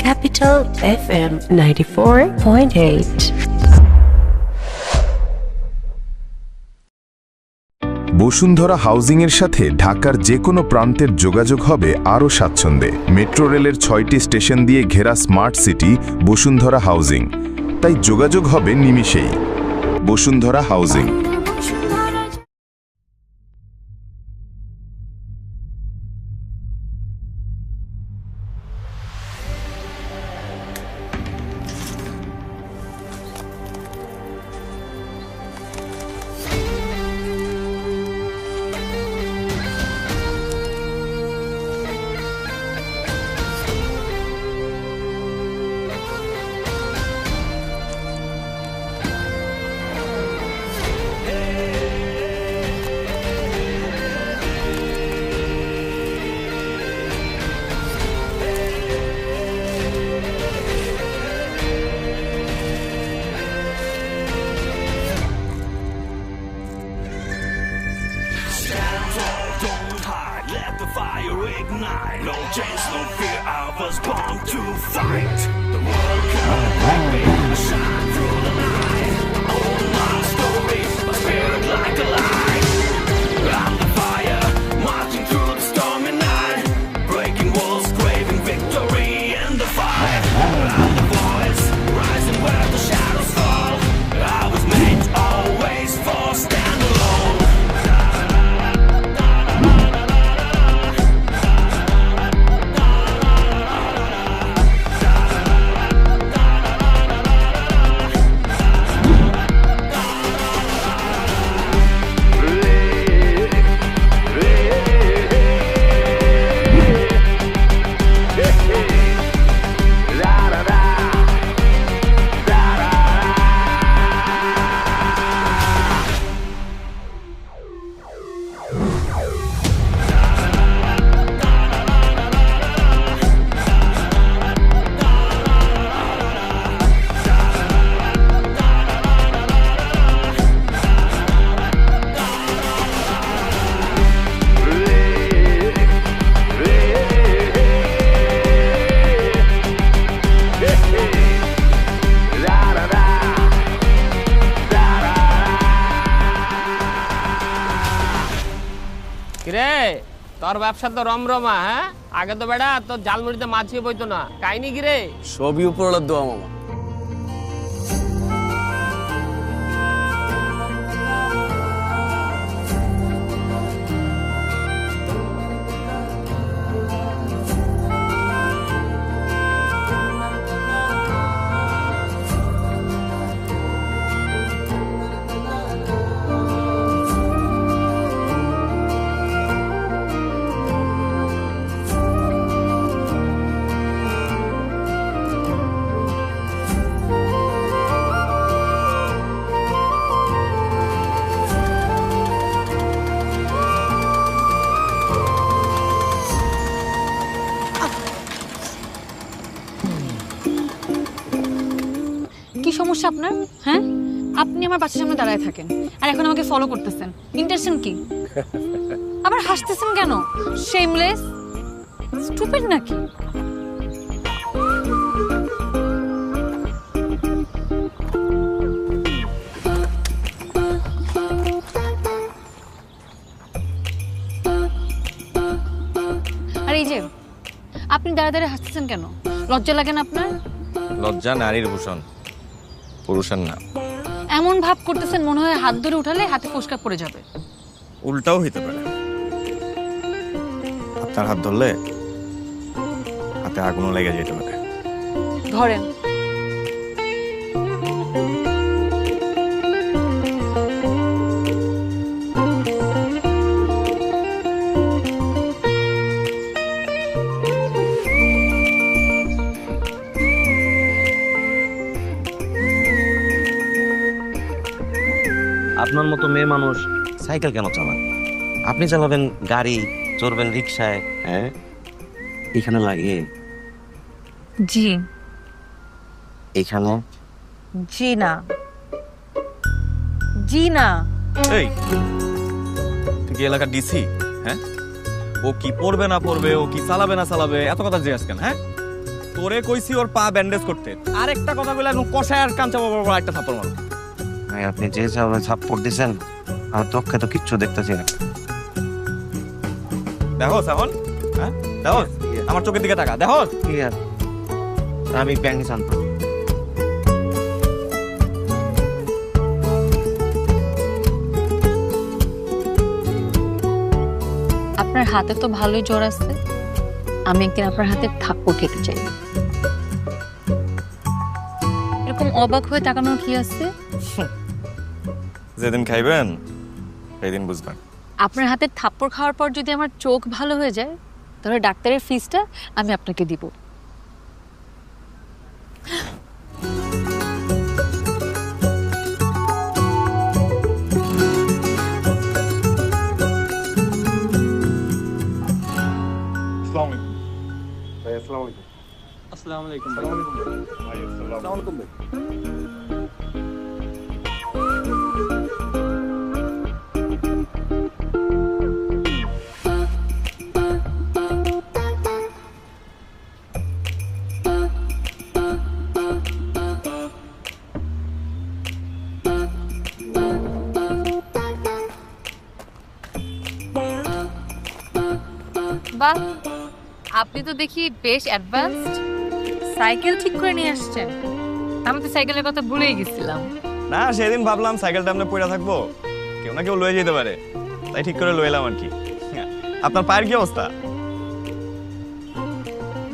Capital FM 94.8. Bashundhara housing এর সাথে ঢাকার যে কোনো প্রান্তের যোগাযোগ হবে আরও স্বাচ্ছন্দ্যে। মেট্রো রেলের 6টি স্টেশন দিয়ে ঘেরা স্মার্ট সিটি বসুন্ধরা হাউজিং, তাই যোগাযোগ হবে নিমিষেই। বসুন্ধরা হাউজিং। তোর ব্যবসা তো রমরমা। হ্যাঁ, আগে তো বেড়া তোর জালমুড়িতে মাছিয়ে বইতো না, কাহিনী কি রে? সবই উপরওয়ালার দোয়া মামা। কি সমস্যা আপনার? হ্যাঁ, আপনি আমার বাসার সামনে দাঁড়ায় থাকেন আর এখন আমাকে ফলো করতেছেন। ইন্টেনশন কি? আবার হাসতেছেন কেন? শেমলেস, স্টুপিড নাকি? আর এই যে আপনি দাঁড়া দাঁড়িয়ে হাসতেছেন কেন? লজ্জা লাগে না আপনার? লজ্জা নারীর ভূষণ, পুরুষের না। এমন ভাব করতেছেন মনে হয় হাত ধরে উঠালে হাতে ফোসকা পড়ে যাবে। উল্টাও হইতে পারে। আপনার হাত ধরলে হাতে আগুনও লেগে যেতে পারে। ধরেন। আপনার মতো মেয়ে মানুষ সাইকেল কেন চালান? আপনি চালাবেন গাড়ি, চড়বেন রিক্সায়। হ্যাঁ, এখানে লাগে? জি। এখানে? জি না, জি না। এই তুই কি এলাকার ডিসি? হ্যাঁ, ও কি পড়বে না পড়বে, ও কি চালাবে না চালাবে, এত কথা জিজ্ঞাসা কেন? হ্যাঁ, তোরে কইছি ওর পা ব্যান্ডেজ করতে, আর একটা কথা বলে একদম কষায় আর কাঞ্চা বাবা একটা থাপ্পড় মারো। ভাই আপনি যে হিসাবে সাপোর্ট দিচ্ছেন আমার চোখে তো কিচ্ছু দেখতেছি না। দেখো এখন, হ্যাঁ দেখো আমার চোখের দিকে তাকা, দেখো ঠিক আছে আমি ব্যাংকে জানতাম। আপনার হাতে তো ভালোই জোর আছে, আমি একদিন আপনার হাতে থাপ্পড় খেতে চাই। এরকম অবাক হয়ে তাকানোর কি আছে? যেদিন খাইবেন সেদিন বুঝবেন। আপনার হাতে থাপ্পড় খাওয়ার পর যদি আমার চোখ ভালো হয়ে যায় তাহলে ডাক্তারের ফিসটা আমি আপনাকে দিব। বাহ, আপনি তো দেখি বেশ অ্যাডভান্সড। সাইকেল ঠিক করে নিয়ে আসছেন, আমি তো সাইকেলের কথা ভুলেই গেছিলাম। না সেদিন ভাবলাম সাইকেলটা আমরা পড়ে থাকবো, কেউ না কেউ লয়ে যেতে পারে, তাই ঠিক করে লয়ে এলাম আর কি। আপনার পায়ের কি অবস্থা?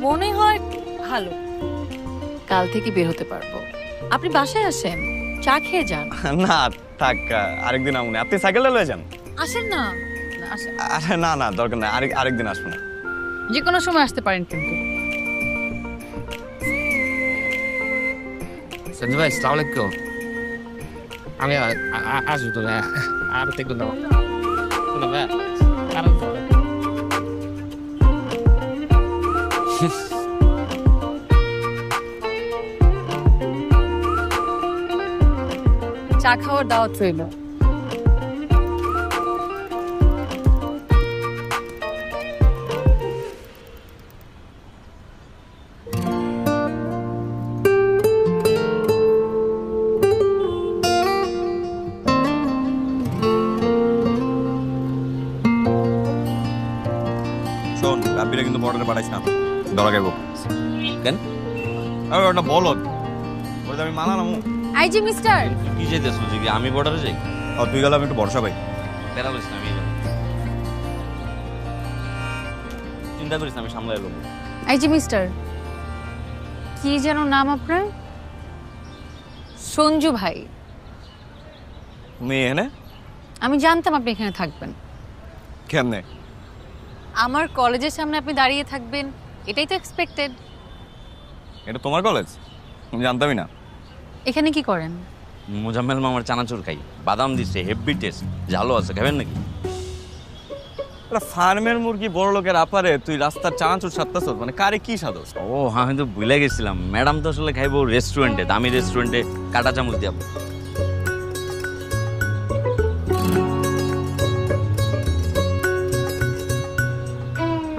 মনে হয় ভালো, কাল থেকে বের হতে পারবো। আপনি বাসায় আসেন, চা খেয়ে যান। না থাক, আরেকদিন আমনে, আপনি সাইকেলটা লয়ে যান। আসেন না, আসেন। আরে না না দরকার নাই, আরেকদিন আসবো না। যে কোনো সময় আসতে পারেন কিন্তু। সঞ্জু ভাই আসসালামু আলাইকুম। আমি আসবো তো ভাই, আর দেখুন না ভাই, আর চা খাওয়ার দাওয়াত রইল। শোন রাব্বিরা কিন্তু বর্ডারে পাঠাইছ না, ধরা খাইব। কেন? আরে ওটা বলদ, ওটা আমি মানা নামু। আইজি মিস্টার, কি চাইতেছ যে কি আমি বর্ডারে যাই? তুই গেলাম একটু বর্ষা ভাই। বেড়া করিস না, আমি চিন্তা করিস না, আমি সামলাই এলো। আইজি মিস্টার, কি যেন নাম আপনার? সঞ্জু ভাই। তুমি এখানে আমি জানতাম আপনি এখানে থাকবেন। কেমনে? আমার কলেজের সামনে আপনি দাঁড়িয়ে থাকবেন এটাই তো এক্সপেক্টেড। এটা তোমার কলেজ? আমি জানতামই না। এখানে কি করেন? মোজাম্মেল মামার চানাচুর খাই, বাদাম দিচ্ছে, হেভি টেস্ট, ঝালও আছে, খাবেন নাকি? ফার্মের মুরগি বড় লোকের আপারে তুই রাস্তার চানাচুর সাতটাছ, মানে কারে কি সাদস? ও আমি তো ভুলে গেছিলাম, ম্যাডাম তো আসলে খাইবো রেস্টুরেন্টে, দামি রেস্টুরেন্টে কাটা চামচ দিয়ে।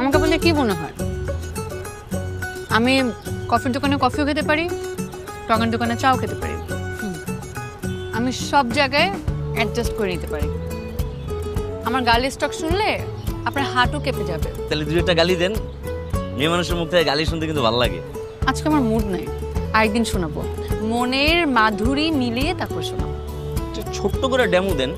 আমাকে বলে কি মনে হয় আমি কফির দোকানে কফিও খেতে পারি, টঙের দোকানে চাও খেতে পারি। আমি সব জায়গায় অ্যাডজাস্ট করে নিতে পারি। আমার গালি স্টক শুনলে আপনার হাঁটু কেঁপে যাবে। তাহলে দুই একটা গালি দেন, মেয়ে মানুষের মুখ থেকে গালি শুনতে কিন্তু ভালো লাগে। আজকে আমার মুড নাই, আরেকদিন শোনাবো। মনের মাধুরী মিলিয়ে তারপর শোনাবো। ছোট্ট করে ডেমো দেন।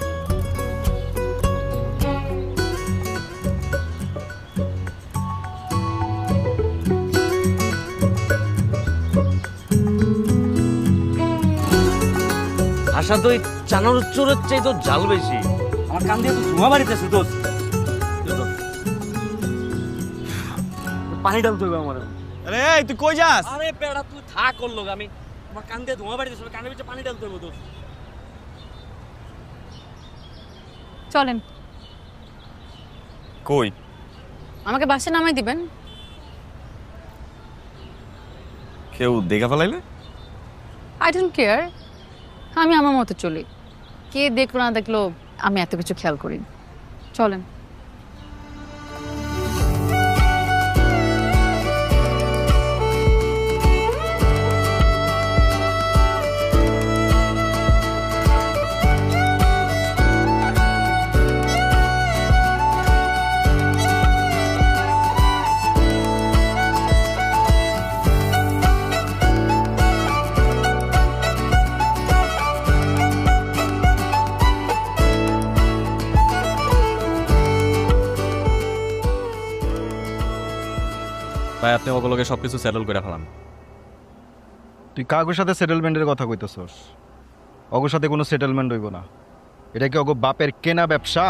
ভাষা তো এই চানার চোরের চাই তো জাল বেশি, আমার কান দিয়ে তো ধোঁয়া বাড়িতেছে। দোষ পানি ডালতে হবে আমার। আরে এই তুই কই যাস? আরে পেড়া তুই থাক করলো, আমি আমার কান দিয়ে ধোঁয়া বাড়িতেছে, কানের ভিতরে পানি ডালতে হবে। দোষ চলেন, কই? আমাকে বাসে নামাই দিবেন। কেউ দেখা ফেলাইলে? আই ডোন্ট কেয়ার, আমি আমার মতো চলি। কে দেখলো না দেখলো আমি এত কিছু খেয়াল করি। চলেন। আপনি ওগুলোকে সব কিছু সেটেল করে ফেলান। তুই কাগজের সাথে সেটেলমেন্টের কথা কইতেছস? অগোর সাথে কোনো সেটেলমেন্ট হইব না। এটা কি অগো বাপের কেনা ব্যবসা?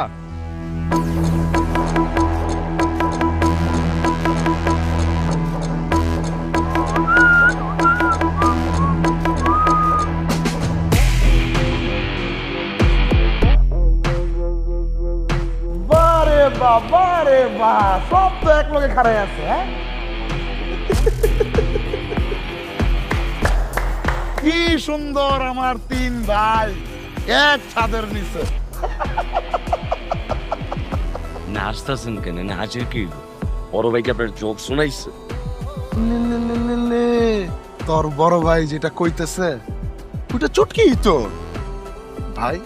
বারে বা সব তো এক লোকে খাড়াই আছে। হ্যাঁ, কি সুন্দর আমার 3 ভাই এক ছাদের নিচে। না আসতেছেন কেন? না আছে কি বড় ভাইকে আপনার জোক শোনাইছে? তোর বড় ভাই যেটা কইতেছে ওটা চুটকি তো ভাই।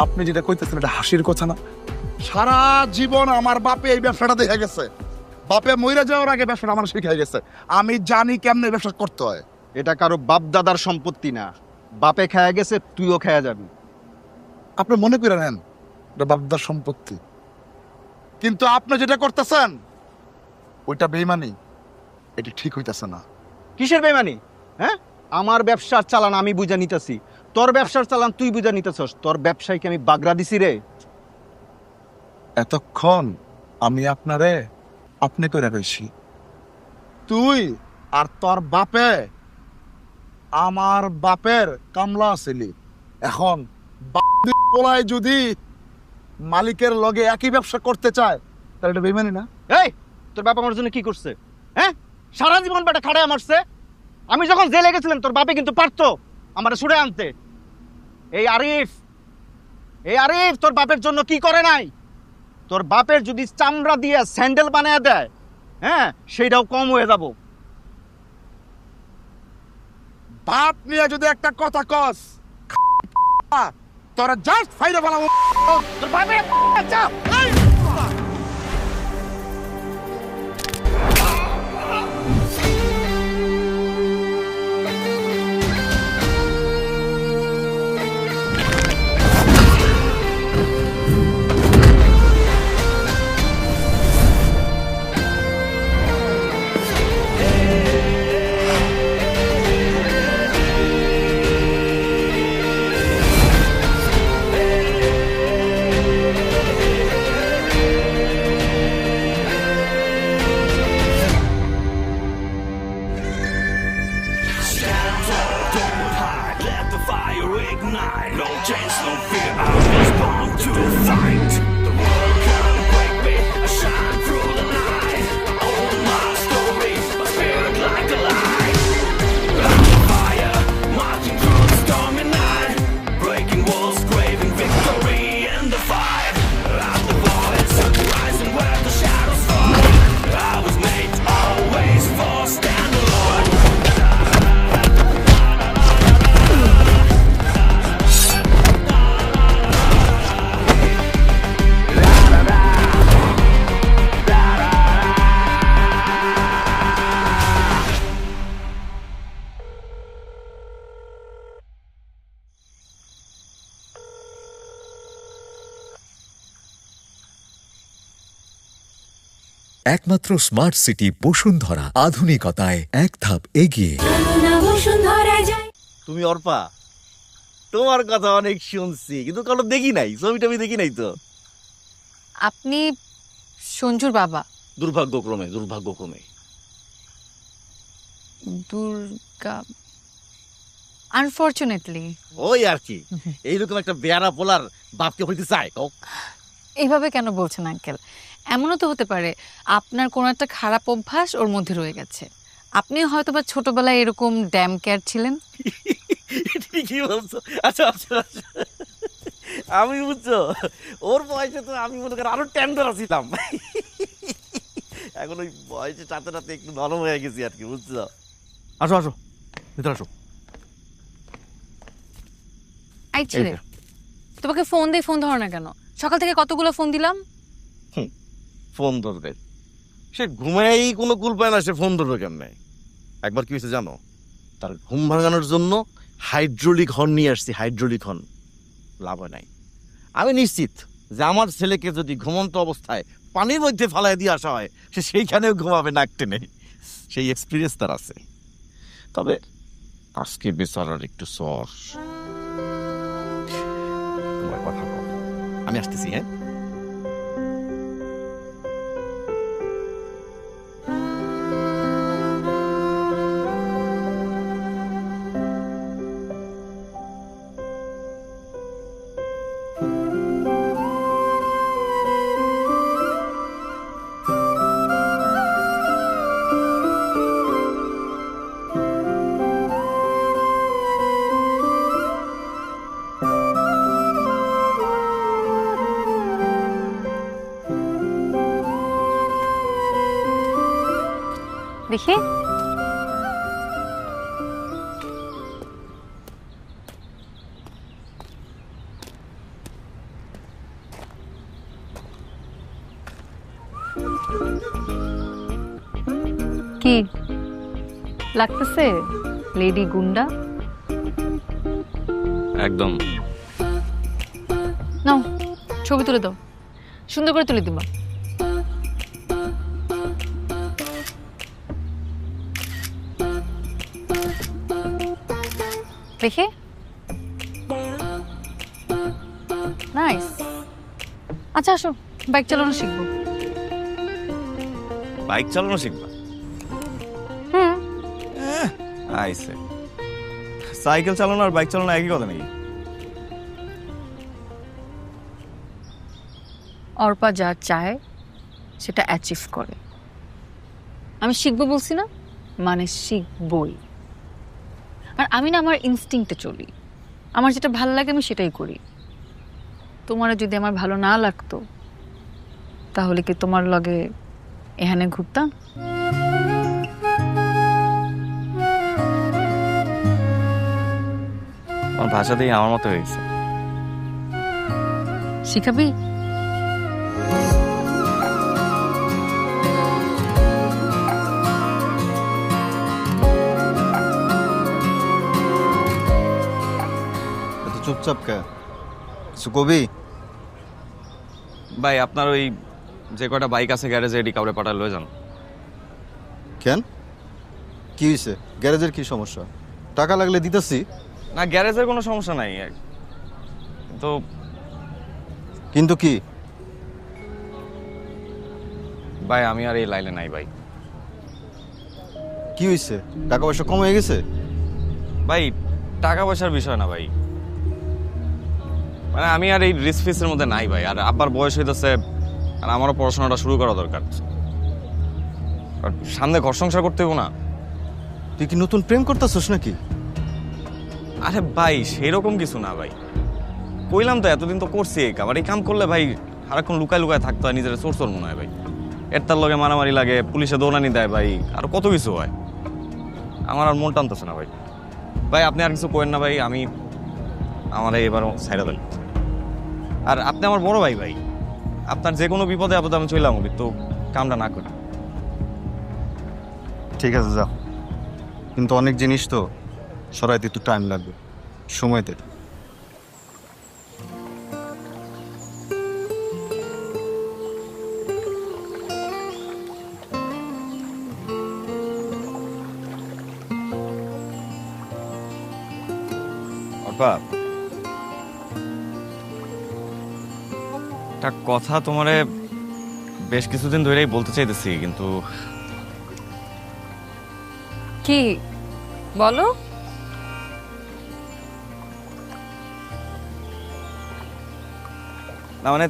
আপনি যেটা কইতেছেন এটা হাসির কথা না। সারা জীবন আমার বাপে এই ব্যবসাটা দেখে গেছে। বাপে মইরা যাওয়ার আগে ব্যবসাটা আমার শিখাই গেছে। আমি জানি কেমনে ব্যবসা করতে হয়। এটা কারো বাপ দাদার সম্পত্তি না। বাপে খায়া গেছে, তুইও খায়া যাবি। আপনি মনে করে নেন এটা বাপদার সম্পত্তি, কিন্তু আপনি যেটা করতেছেন ওইটা বেইমানি। এটা ঠিক হইতাছে না। কিসের বেমানি? হ্যাঁ, আমার ব্যবসার চালান আমি বুঝা নিতেছি, তোর ব্যবসার চালান তুই বুঝা নিতেছস। তোর ব্যবসায় কি আমি বাগড়া দিছি রে? এতক্ষণ আমি আপনারে আপনি করে রয়েছি। তুই আর তোর বাপে আমার বাপের কামলা ছিলি। এখন পোলায় যদি মালিকের লগে একই ব্যবসা করতে চায় তাহলে এটা বেইমানি না? এই, তোর বাপ আমার জন্য কি করছে? হ্যাঁ, সারা জীবন বেটা খাড়ায় মারছে। আমি যখন জেলে গেছিলাম তোর বাপে কিন্তু পারতো আমার ছুড়ে আনতে। এই আরিফ তোর বাপের জন্য কি করে নাই? তোর বাপের যদি চামড়া দিয়ে স্যান্ডেল বানিয়ে দেয়, হ্যাঁ, সেইটাও কম হয়ে যাব। বাপ নিয়ে যদি একটা কথা কস তোরা জাস্ট ফাইরে বানাবো। তোর বাপের চাপ। একমাত্র স্মার্ট সিটি বসুন্ধরা, আধুনিকতায় এক ধাপ এগিয়ে। তুমি অর্পা, তোমার কথা অনেক শুনছি কিন্তু কোনো দেখি নাই, ছবিটা আমি দেখি নাই তো। আপনি সঞ্জুর বাবা? দুর্ভাগ্যক্রমে দুর্গা, আনফরচুনেটলি। ওই আর কি, এইরকম একটা বেয়ারা পোলার বাপকে হইতে চায়। এইভাবে কেন বলছেন আঙ্কেল? এমনও তো হতে পারে আপনার কোনো একটা খারাপ অভ্যাস ওর মধ্যে রয়ে গেছে। আপনি হয়তো বা ছোটবেলায় এরকম ড্যাম কেয়ার ছিলেন। ঠিকই বলছো। আচ্ছা, আমি বুঝছো ওর বয়সে তো আমি মনে করি আরো টেন্ডার ছিলাম। এখন ওই বয়সে সাথে সাথে একটু নরম হয়ে গেছি আর কি, বুঝছো। আসো ভিতরে আসো। এই ছেলে, তোমাকে ফোন ধরো না কেন? সকাল থেকে কতগুলো ফোন দিলাম। ফোন ধরবে, সে ঘুমাই কোনো কুল পায় না, সে ফোন ধরবে কেমনে? একবার কি হয়েছে জানো? তার ঘুম ভাঙানোর জন্য হাইড্রোলিক হর্ন নিয়ে আসছি, হাইড্রোলিক হর্ন। লাভ হয় নাই। আমি নিশ্চিত যে আমার ছেলেকে যদি ঘুমন্ত অবস্থায় পানির মধ্যে ফালাই দিয়ে আসা হয়, সে সেইখানেও ঘুমাবে নাক টেনে। সেই এক্সপিরিয়েন্স তার আছে। তবে আজকে বেচারার একটু সর। তোমার কথা বল, আমি আসতেছি। হ্যাঁ, দেখি কি লাগতেছে লেডি গুন্ডা? একদম। নাও ছবি তুলে দাও, সুন্দর করে তুলে দিবা। দেখে নাইস। আচ্ছা আসো, বাইক চালানো শিখবো। বাইক চালানো শিখবা? হুম, আইসে, সাইকেল চালানো আর বাইক চালানো একই কথা নাকি? অর্পা যা চায় সেটা অ্যাচিভ করে। আমি শিখবো বলছি না, মানে শিখবই। আর আমি না আমার ইনস্টিংক্টে চলি, আমার যেটা ভালো লাগে আমি সেটাই করি। তোমার যদি আমার ভালো না লাগতো তাহলে কি তোমার লগে এখানে ঘুরতাম? আমার ভাষাতেই আমার মতো হয়েছে। শিখাবি? চুপচাপ কে, কিছু কবি? ভাই আপনার ওই যে কটা বাইক আছে গ্যারেজে এডি কাউরে পাঠালে লয়ে যান। কেন, কি হয়েছে? গ্যারেজের কি সমস্যা? টাকা লাগলে দিতেছি। না, গ্যারেজের কোনো সমস্যা নাই, কিন্তু কিন্তু কি? ভাই আমি আর এই লাইনে নাই ভাই। কি হয়েছে? টাকা পয়সা কম হয়ে গেছে? ভাই টাকা পয়সার বিষয় না ভাই, মানে আমি আর এই রিস্ক ফিসের মধ্যে নাই ভাই। আর আব্বার বয়স হইতেছে, আর আমারও পড়াশোনাটা শুরু করা দরকার। আর সামনে ঘর সংসার করতে হবো না? তুই কি নতুন প্রেম করতেছস নাকি? আরে ভাই সেরকম কিছু না ভাই, কইলাম তো এতদিন তো করছি এই কাম। আর এই কাম করলে ভাই সারাক্ষণ লুকায় লুকায় থাকতে হয়, নিজের চোর চোর মনে হয় ভাই। এর তার লগে মারামারি লাগে, পুলিশে দৌড়ানি দেয় ভাই, আর কত কিছু হয়। আমার আর মন টানতেছে না ভাই। ভাই আপনি আর কিছু করেন না ভাই, আমি আমার এবারও ছাইড়া দেন। আর আপনি আমার বড় ভাই, ভাই আপনার যে কোনো বিপদে আপদে আমি চললাম, কিন্তু কামটা না করি। ঠিক আছে যা, কিন্তু অনেক জিনিস তো সরাইতে একটু টাইম লাগবে, সময় দে। অর্পা, একটা কথা তোমারে বেশ কিছুদিন ধরেই বলতে চাইতেছি, কিন্তু কি বলো? না মানে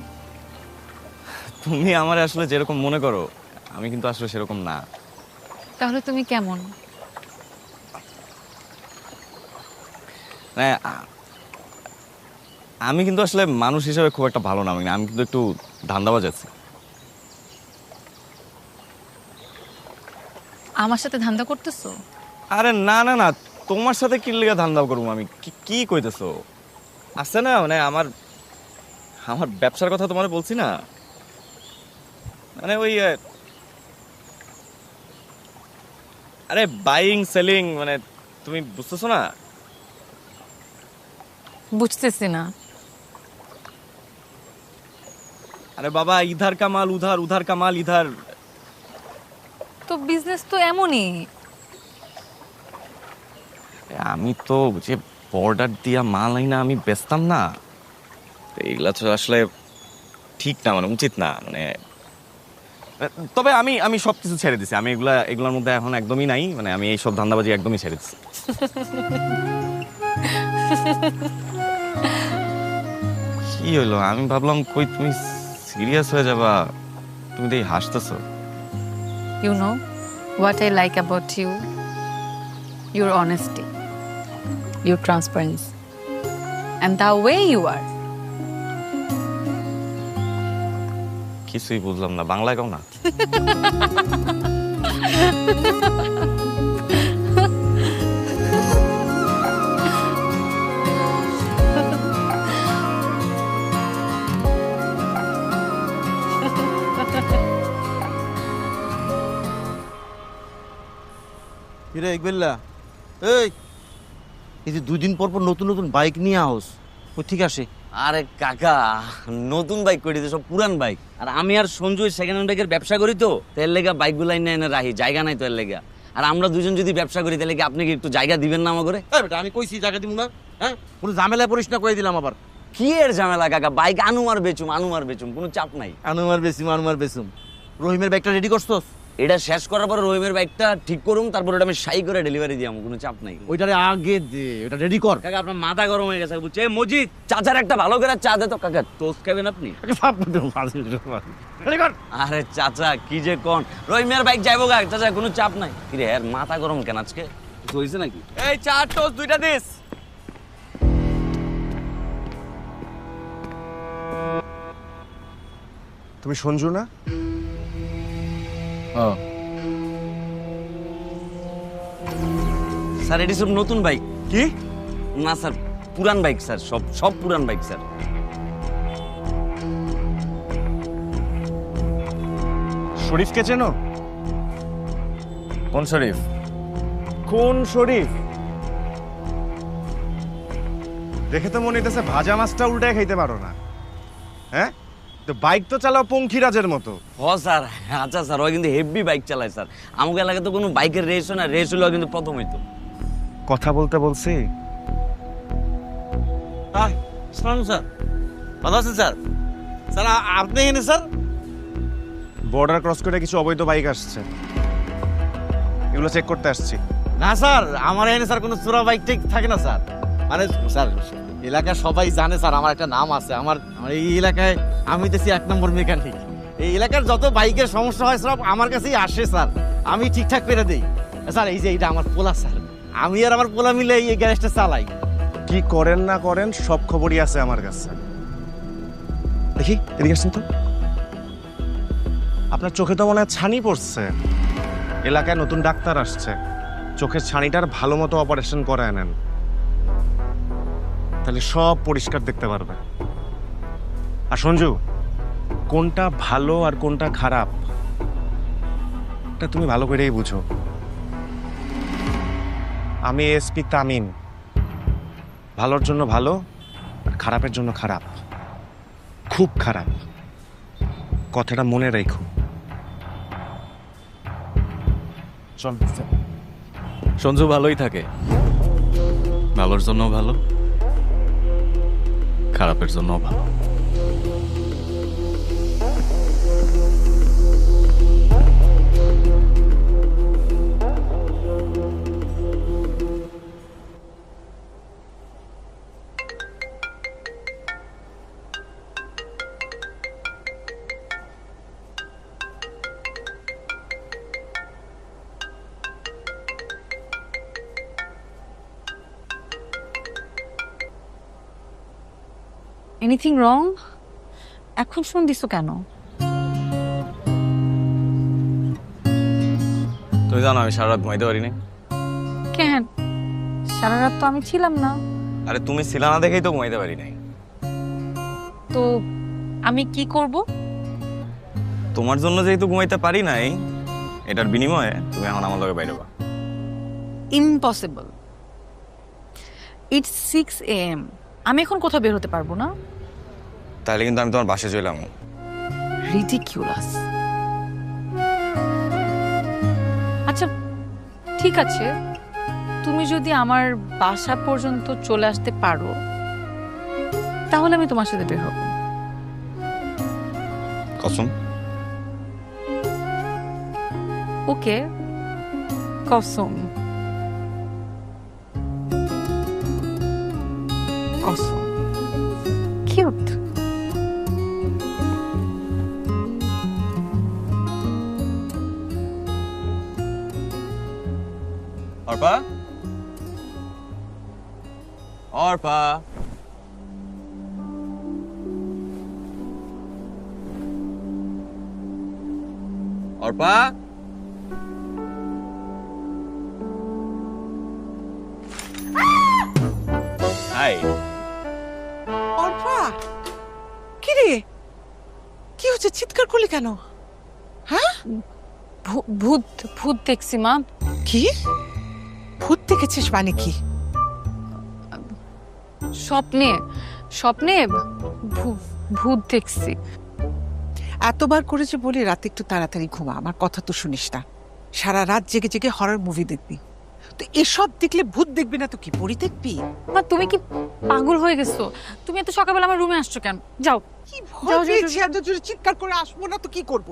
তুমি আমার আসলে যেরকম মনে করো আমি কিন্তু আসলে সেরকম না। তাহলে তুমি কেমন? মানে আমি কিন্তু আসলে মানুষ হিসেবে খুব একটা ভালো না। আমি কিন্তু একটু ধান্দাবাজ আছি। আমার সাথে ধান্দা করতেছো? আরে না না না, তোমার সাথে কি লেগে ধান্দা করবো আমি? কি কইতেছো? আছে না, মানে আমার ব্যবসার কথা তোমার বলছি না, মানে ওই আরে বাইং সেলিং, মানে তুমি বুঝতেছো না? বুঝতেছি না। अरे बाबा इधर का माल उधर, उधर का माल इधर। তো বিজনেস তো এমনই। আমি তো যে বর্ডার দিয়া মাল আইনা আমি বেচতাম না, তো এইগুলা তো আসলে ঠিক না, মানে উচিত না। মানে তবে আমি সবকিছু ছেড়ে দিছি, আমি এগুলোর মধ্যে এখন একদমই নাই, মানে আমি এই সব ধান্দাবাজি একদমই ছেড়ে দিছি। কি হইলো? আমি ভাবলাম কই তুমি সিরিয়াস হয়ে যাবা, তুমি তো হাসতেছো। You know what I like about you? Your honesty, your transparency, and the way you are. কিছুই বুঝলাম না, বাংলায় কও না। কিরে ইকবাল্লা, এই যে 2 দিন পর পর নতুন নতুন বাইক নিয়ে আহস, ও ঠিক আছে? আরে কাকা, নতুন বাইক করে দিতে সব পুরান বাইক। আর আমি আর সঞ্জু সেকেন্ড হ্যান্ড বাইকের ব্যবসা করি, তো এর লেগা বাইকগুলো এনে রাখি, জায়গা নাই তো এর লেগা। আর আমরা দুজন যদি ব্যবসা করি তাহলে কি আপনি কি একটু জায়গা দিবেন না আমার করে? বেটা আমি কইছি জায়গা দিব না, হ্যাঁ? কোনো ঝামেলা পড়িস না, কই দিলাম আবার। কি এর ঝামেলা কাকা, বাইক আনুমার বেচুম, কোনো চাপ নাই। আনুমার বেসুম। রহিমের বাইকটা রেডি করছস? এটা শেষ করার পর রহিমের বাইকটা ঠিক করুম, তারপর ওটা আমি সাই করে ডেলিভারি দিয়াম, কোনো চাপ নাই। ওইটারে আগে দে, ওটা রেডি কর। কাকা আপনার মাথা গরম হয়ে গেছে বুঝছে? মজিদ, চাচার একটা ভালো করে চা দে তো কাকা, টোস্ট খাবেন আপনি? আরে চাচা কি যে কোন, রহিমের বাইক যাইবো গা চাচা, কোনো চাপ নাই। কিরে এর মাথা গরম কেন আজকে, কিছু হয়েছে নাকি? এই চা টোস্ট 2টা দিস। তুমি সঞ্জু না? স্যার এটি সব নতুন বাইক। কি? না স্যার, পুরান বাইক স্যার, সব পুরান বাইক স্যার। শরীফকে চেনো? কোন শরীফ? কোন শরীফ? দেখে তো মনে হইতেছে ভাজা মাছটা উল্টায় খাইতে পারো না, হ্যাঁ? তো বাইক তো চালাও পঙ্খিরাজের মতো। হ স্যার, আচ্ছা স্যার, ওই কিন্তু হেভি বাইক চালায় স্যার। আমাকে এলাকায় তো কোনো বাইকের রেস হয় না, রেস হলেও কিন্তু প্রথম হইতো। কথা বলতে বলছি। স্যার ভালো আছেন স্যার? স্যার আপনি এনে স্যার? বর্ডার ক্রস করে কিছু অবৈধ বাইক আসছে, এগুলো চেক করতে আসছি। না স্যার, আমার এনে স্যার কোনো চোরা বাইক টেক থাকে না স্যার। মানে স্যার এলাকায় সবাই জানে স্যার আমার একটা নাম আছে, আমার এই এলাকায় আমি দেখছি 1 নম্বর মেকানিক। এই এলাকার যত বাইকের সমস্যা হয় সব আমার কাছেই আসে স্যার, আমি ঠিকঠাক করে দিই স্যার। এই যে এইটা আমার পোলা স্যার, আমি আর আমার পোলা মিলে এই গ্যারেজটা চালাই। কি করেন না করেন সব খবরই আছে আমার কাছে। দেখি এদিকে আসছেন তো। আপনার চোখে তো মনে হয় ছানি পড়ছে। এলাকায় নতুন ডাক্তার আসছে, চোখের ছানিটার ভালো মতো অপারেশন করে নেন, তাহলে সব পরিষ্কার দেখতে পারবে। আর সঞ্জু, কোনটা ভালো আর কোনটা খারাপ এটা তুমি ভালো করেই বুঝো। আমি এসপি তামিম, ভালোর জন্য ভালো আর খারাপের জন্য খারাপ, খুব খারাপ, কথাটা মনে রাখো। চল। সঞ্জু ভালোই থাকে, ভালোর জন্য ভালো, খারাপের জন্য ভালো। Anything wrong? এখন ফোন দিছো কেন? তুমি জানো আমি সারা রাত ঘুমাইতে পারি না। কেন? সারা রাত তো আমি ছিলাম না। আরে তুমি ছিলা না দেখেই তো ঘুমাইতে পারি নাই। তো আমি কি করব? তোমার জন্য যেহেতু ঘুমাইতে পারি নাই, এটার বিনিময়ে তুমি এখন আমার লগে বাইরে বা। ইম্পসিবল। ইটস 6 AM, আমি এখন কোথাও বের হতে পারবো না। তাহলে কিন্তু আমি তোমার বাসায় চলাম। রিডিকিউলাস। আচ্ছা ঠিক আছে, তুমি যদি আমার বাসা পর্যন্ত চলে আসতে পারো তাহলে আমি তোমার সাথে বের হব। কসম? ওকে, কসম। কসম। কিউট। অর্পা, অর্পা, অর্পা, হাই। অর্পা, কি রে, কি হচ্ছে? চিৎকার করলি কেন? হ্যাঁ? ভূত ভূত দেখছি মা। কি ভূত দেখেছিস? মানে কি? স্বপ্নে, স্বপ্নে ভূত দেখছি। এতবার করেছে বলি রাতে একটু তাড়াতাড়ি ঘুমা, আমার কথা তো শুনিস না। সারা রাত জেগে জেগে হরর মুভি দেখবি। তো এসব দেখলে ভূত দেখবি না তো কি পরি দেখবি? মা তুমি কি পাগল হয়ে গেছো? তুমি এত সকালবেলা আমার রুমে আসছো কেন? যাও। কি ভয় পেয়েছি, এত জোরে চিৎকার করে আসবো না তো কি করব?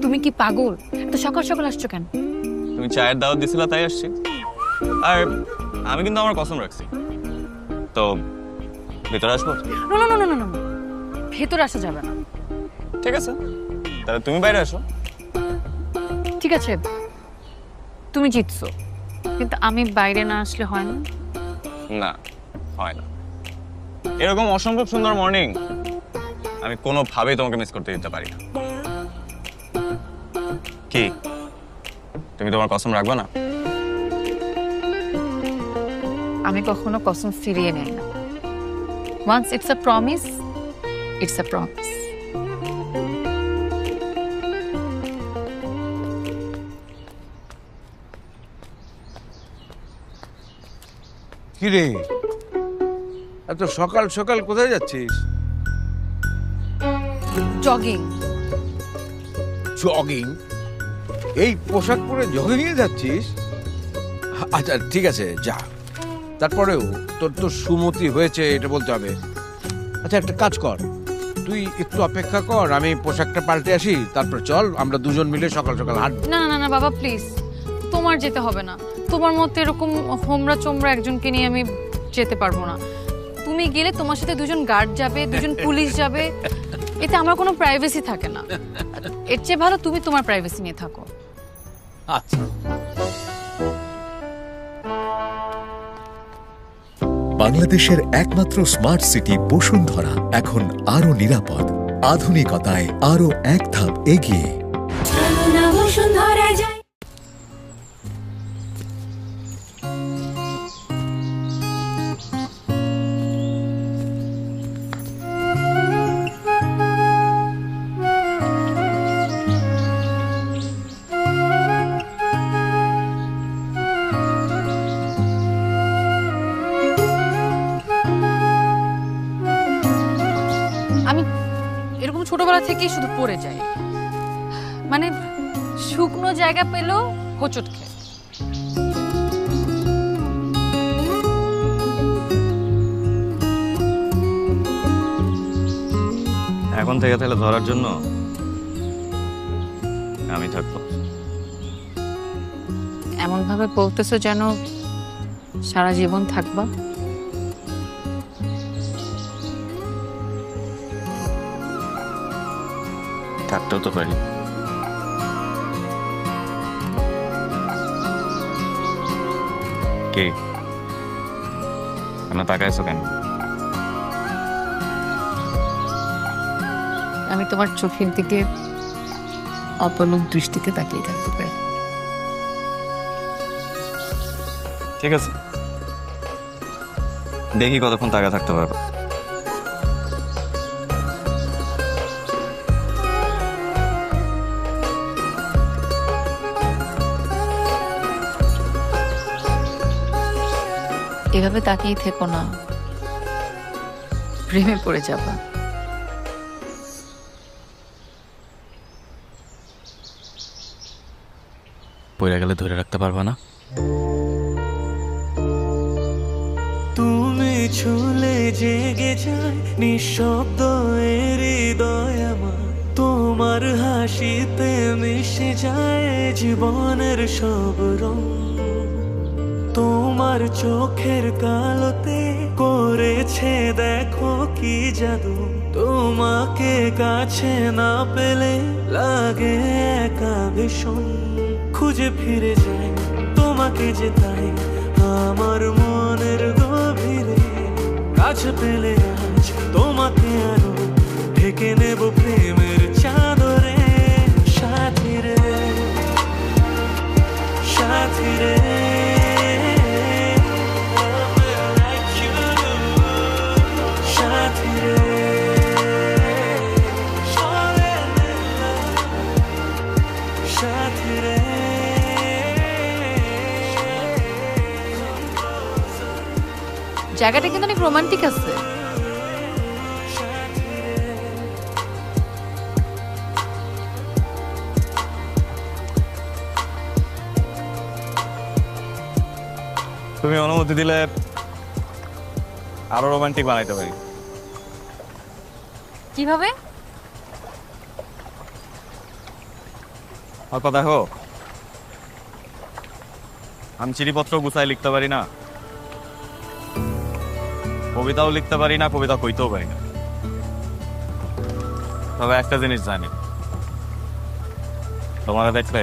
তুমি কি পাগল? এত সকাল সকাল আসছো কেন? তুমি চায়ের দাওয়াত দিছিলা তাই আসছি। আর আমি কিন্তু আমার কসম রাখছি। তো ভেতরে আসবো? না না না না না, ভেতরে আসা যাবে না। ঠিক আছে, তাহলে তুমি বাইরে আসো। ঠিক আছে, তুমি জিতছো, কিন্তু আমি বাইরে না আসলে হয় না? না, হয় না। এরকম অসম্ভব সুন্দর মর্নিং আমি কোনোভাবেই তোমাকে মিস করতে দিতে পারি না। কি তুমি তোমার কসম রাখবে না? আমি কখনো কসম ফিরিয়ে নেই না। Once it's a promise, it's a promise. কিরে, এত সকাল সকাল কোথায় যাচ্ছিস? জগিং। জগিং? এই পোশাক পরে জগিং এ যাচ্ছিস? আচ্ছা ঠিক আছে যা, তারপরেও তোর তো সুমতি হয়েছে এটা বলতে হবে। আচ্ছা একটা কাজ কর, তুই একটু অপেক্ষা কর, আমি পোশাকটা পাল্টে আসি, তারপর চল আমরা দুজন মিলে সকাল সকাল হাঁটবো। না না না বাবা প্লিজ, তোমার যেতে হবে না। তোমার মতো এরকম হোমরা চোমরা একজনকে নিয়ে আমি যেতে পারবো না। তুমি গেলে তোমার সাথে দুজন গার্ড যাবে, দুজন পুলিশ যাবে, এতে আমার কোনো প্রাইভেসি থাকে না। এর চেয়ে ভালো তুমি তোমার প্রাইভেসি নিয়ে থাকো। আচ্ছা। বাংলাদেশের একমাত্র স্মার্ট সিটি বসুন্ধরা এখন আরো নিরাপদ, আধুনিকতায় আরো এক ধাপ এগিয়ে। আমি এরকম ছোটবেলা থেকেই শুধু পড়ে যাই, মানে শুকনো জায়গা পেলেও হোঁচট খেয়ে। এখন থেকে তাহলে ধরার জন্য আমি থাকবো। এমন ভাবে বলতেছো যেন সারা জীবন থাকবা। থাকতেও তো পারি। কে আমরা তাকাইছো কেন? আমি তোমার চোখের দিকে অপলক দৃষ্টিতে তাকিয়ে থাকতে পারি। ঠিক আছে, দেখি কতক্ষণ তাকা থাকতে পারবো। এভাবে তাকিয়ে থেকো না, প্রেমে পড়ে যাবা। পড়ে গেলে ধরে রাখতে পারবা না? তুমি ছুলে জেগে যায় নিঃশব্দ হৃদয় আমার, তোমার হাসিতে মিশে যায় জীবনের সব রং, তোমার চোখের কালোতে করেছে দেখো কি জাদু, তোমাকে কাছে না পেলে লাগে একা ভীষণ, খুঁজে ফিরে যাই তোমাকে যে তাই আমার মনের গভীরে, কাছে পেলে আজ তোমাকে আরো ঢেকে নেব প্রেমের চাদরে, সাথী রে সাথী রে। জায়গাটা কিন্তু অনেক রোমান্টিক আছে। তুমি অনুমতি দিলে আরো রোমান্টিক বানাইতে পারি। কিভাবে? অল্প দেখো, আমি চিঠিপত্র গুছাই লিখতে পারি না, কবিতাও লিখতে পারি না, কবিতা কইতেও পারি না, তবে একটা জিনিস জানি, তোমাকে দেখলে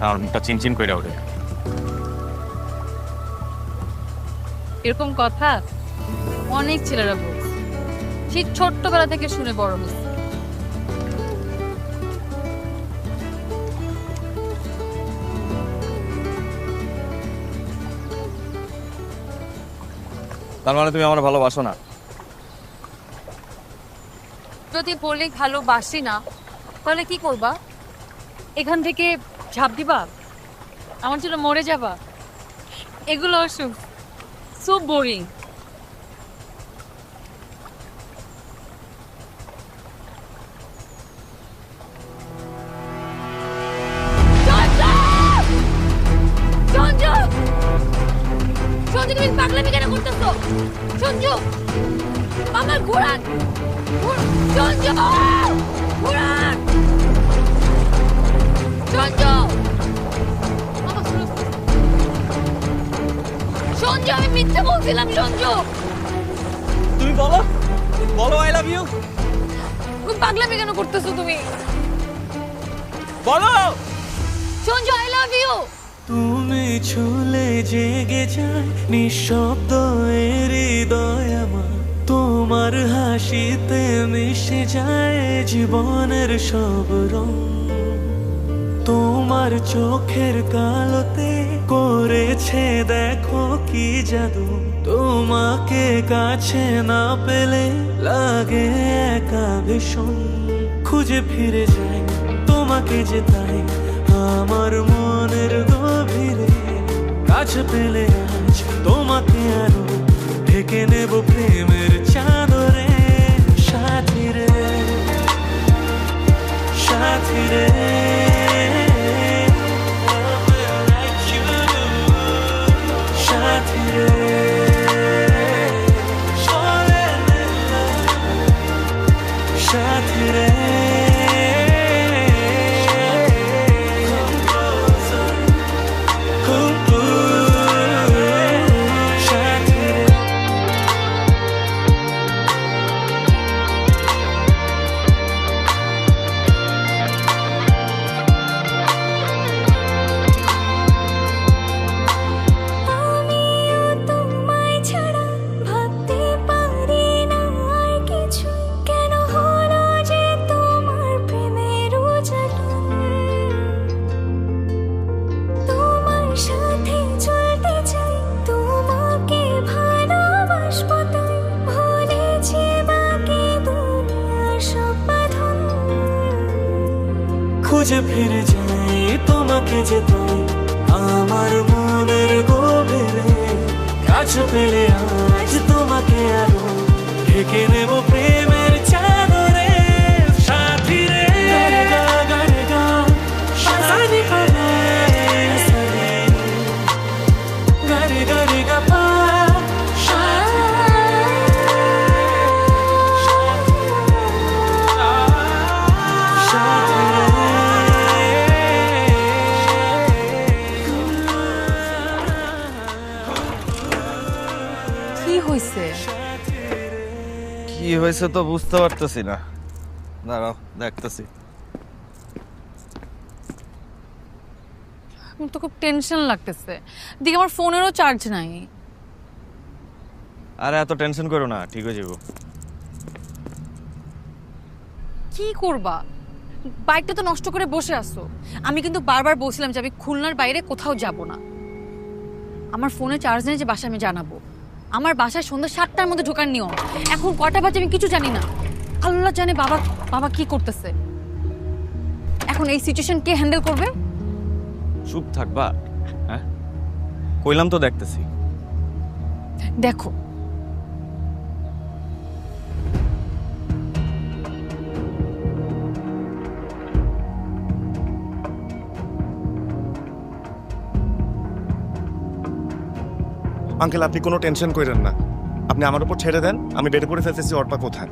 আমার মুখটা চিনচিন করে ওঠে। এরকম কথা অনেক ছেলেরা বলছে, সেই ছোট্টবেলা থেকে শুনে বড় হয়েছে। তার মানে তুমি আমার ভালোবাসো না? যদি বলি ভালোবাসি না, তাহলে কি করবা? এখান থেকে ঝাঁপ দিবা? আমার জন্য মরে যাবা? এগুলো সো বোরিং। তুমি পাগলামি কেন করতেছো? সঞ্জু, আমার ঘোড়ান সঞ্জু, ঘোড়ান সঞ্জু, সঞ্জু, আমি মিথ্যে বলছিলাম। সঞ্জু, তুমি বলো বলো আই লাভ ইউ। তুমি পাগলামি কেন করতেছো? তুমি বলো সঞ্জু, আই লাভ ইউ। তুমি ছুলে জেগে যায় নিঃশব্দ হৃদয় আমার, তোমার হাসিতে মিশে যায় জীবনের সব রং, তোমার চোখের কালোতে করেছে দেখো কি জাদু, তোমাকে কাছে না পেলে লাগে একা ভীষণ, খুঁজে ফিরে যাই তোমাকে যে তাই আমার মনের গভীরে, কাছে পেলে আজ তোমাকে আরো ঢেকে নেব প্রেমের চাদরে, সাথী রে সাথী রে। সাথী রে সাথী রে। খুঁজে ফিরে যাই তোমাকে যে তাই আমার মনের গভীরে, আজ পেলে আজ তোমাকে আরো ঢেকে নেব প্রেমের চাদরে সাথী রে গা গা রে গা সানি পারে সানি গা রে গা পা কি হইছে? কি হয়েছে তো বুঝতে পারতেছি না, দাঁড়াও দেখতেছি। আমার তো খুব টেনশন লাগতেছে, দিকে আমার ফোনেরও চার্জ নাই। আরে এত টেনশন করো না, ঠিক হয়ে যাবো। কি করবা? বাইকটা তো নষ্ট করে বসে আছো। আমি কিন্তু বারবার বলছিলাম যে আমি খুলনার বাইরে কোথাও যাব না। আমার ফোনে চার্জ নেই যে বাসায় আমি জানাবো। আমার বাসায় সন্ধ্যা 7টার মধ্যে ঢোকার নিয়ম। এখন কটা বাজে আমি কিছু জানি না। আল্লাহ জানে বাবা বাবা কি করতেছে। এখন এই সিচুয়েশন কে হ্যান্ডেল করবে? চুপ থাকবা? হ্যাঁ, কইলাম তো দেখতেছি। দেখো আঙ্কেল, আপনি কোনো টেনশন করেন না, আপনি আমার উপর ছেড়ে দেন, আমি বের করে ফেলতেছি অর্পা কোথায়।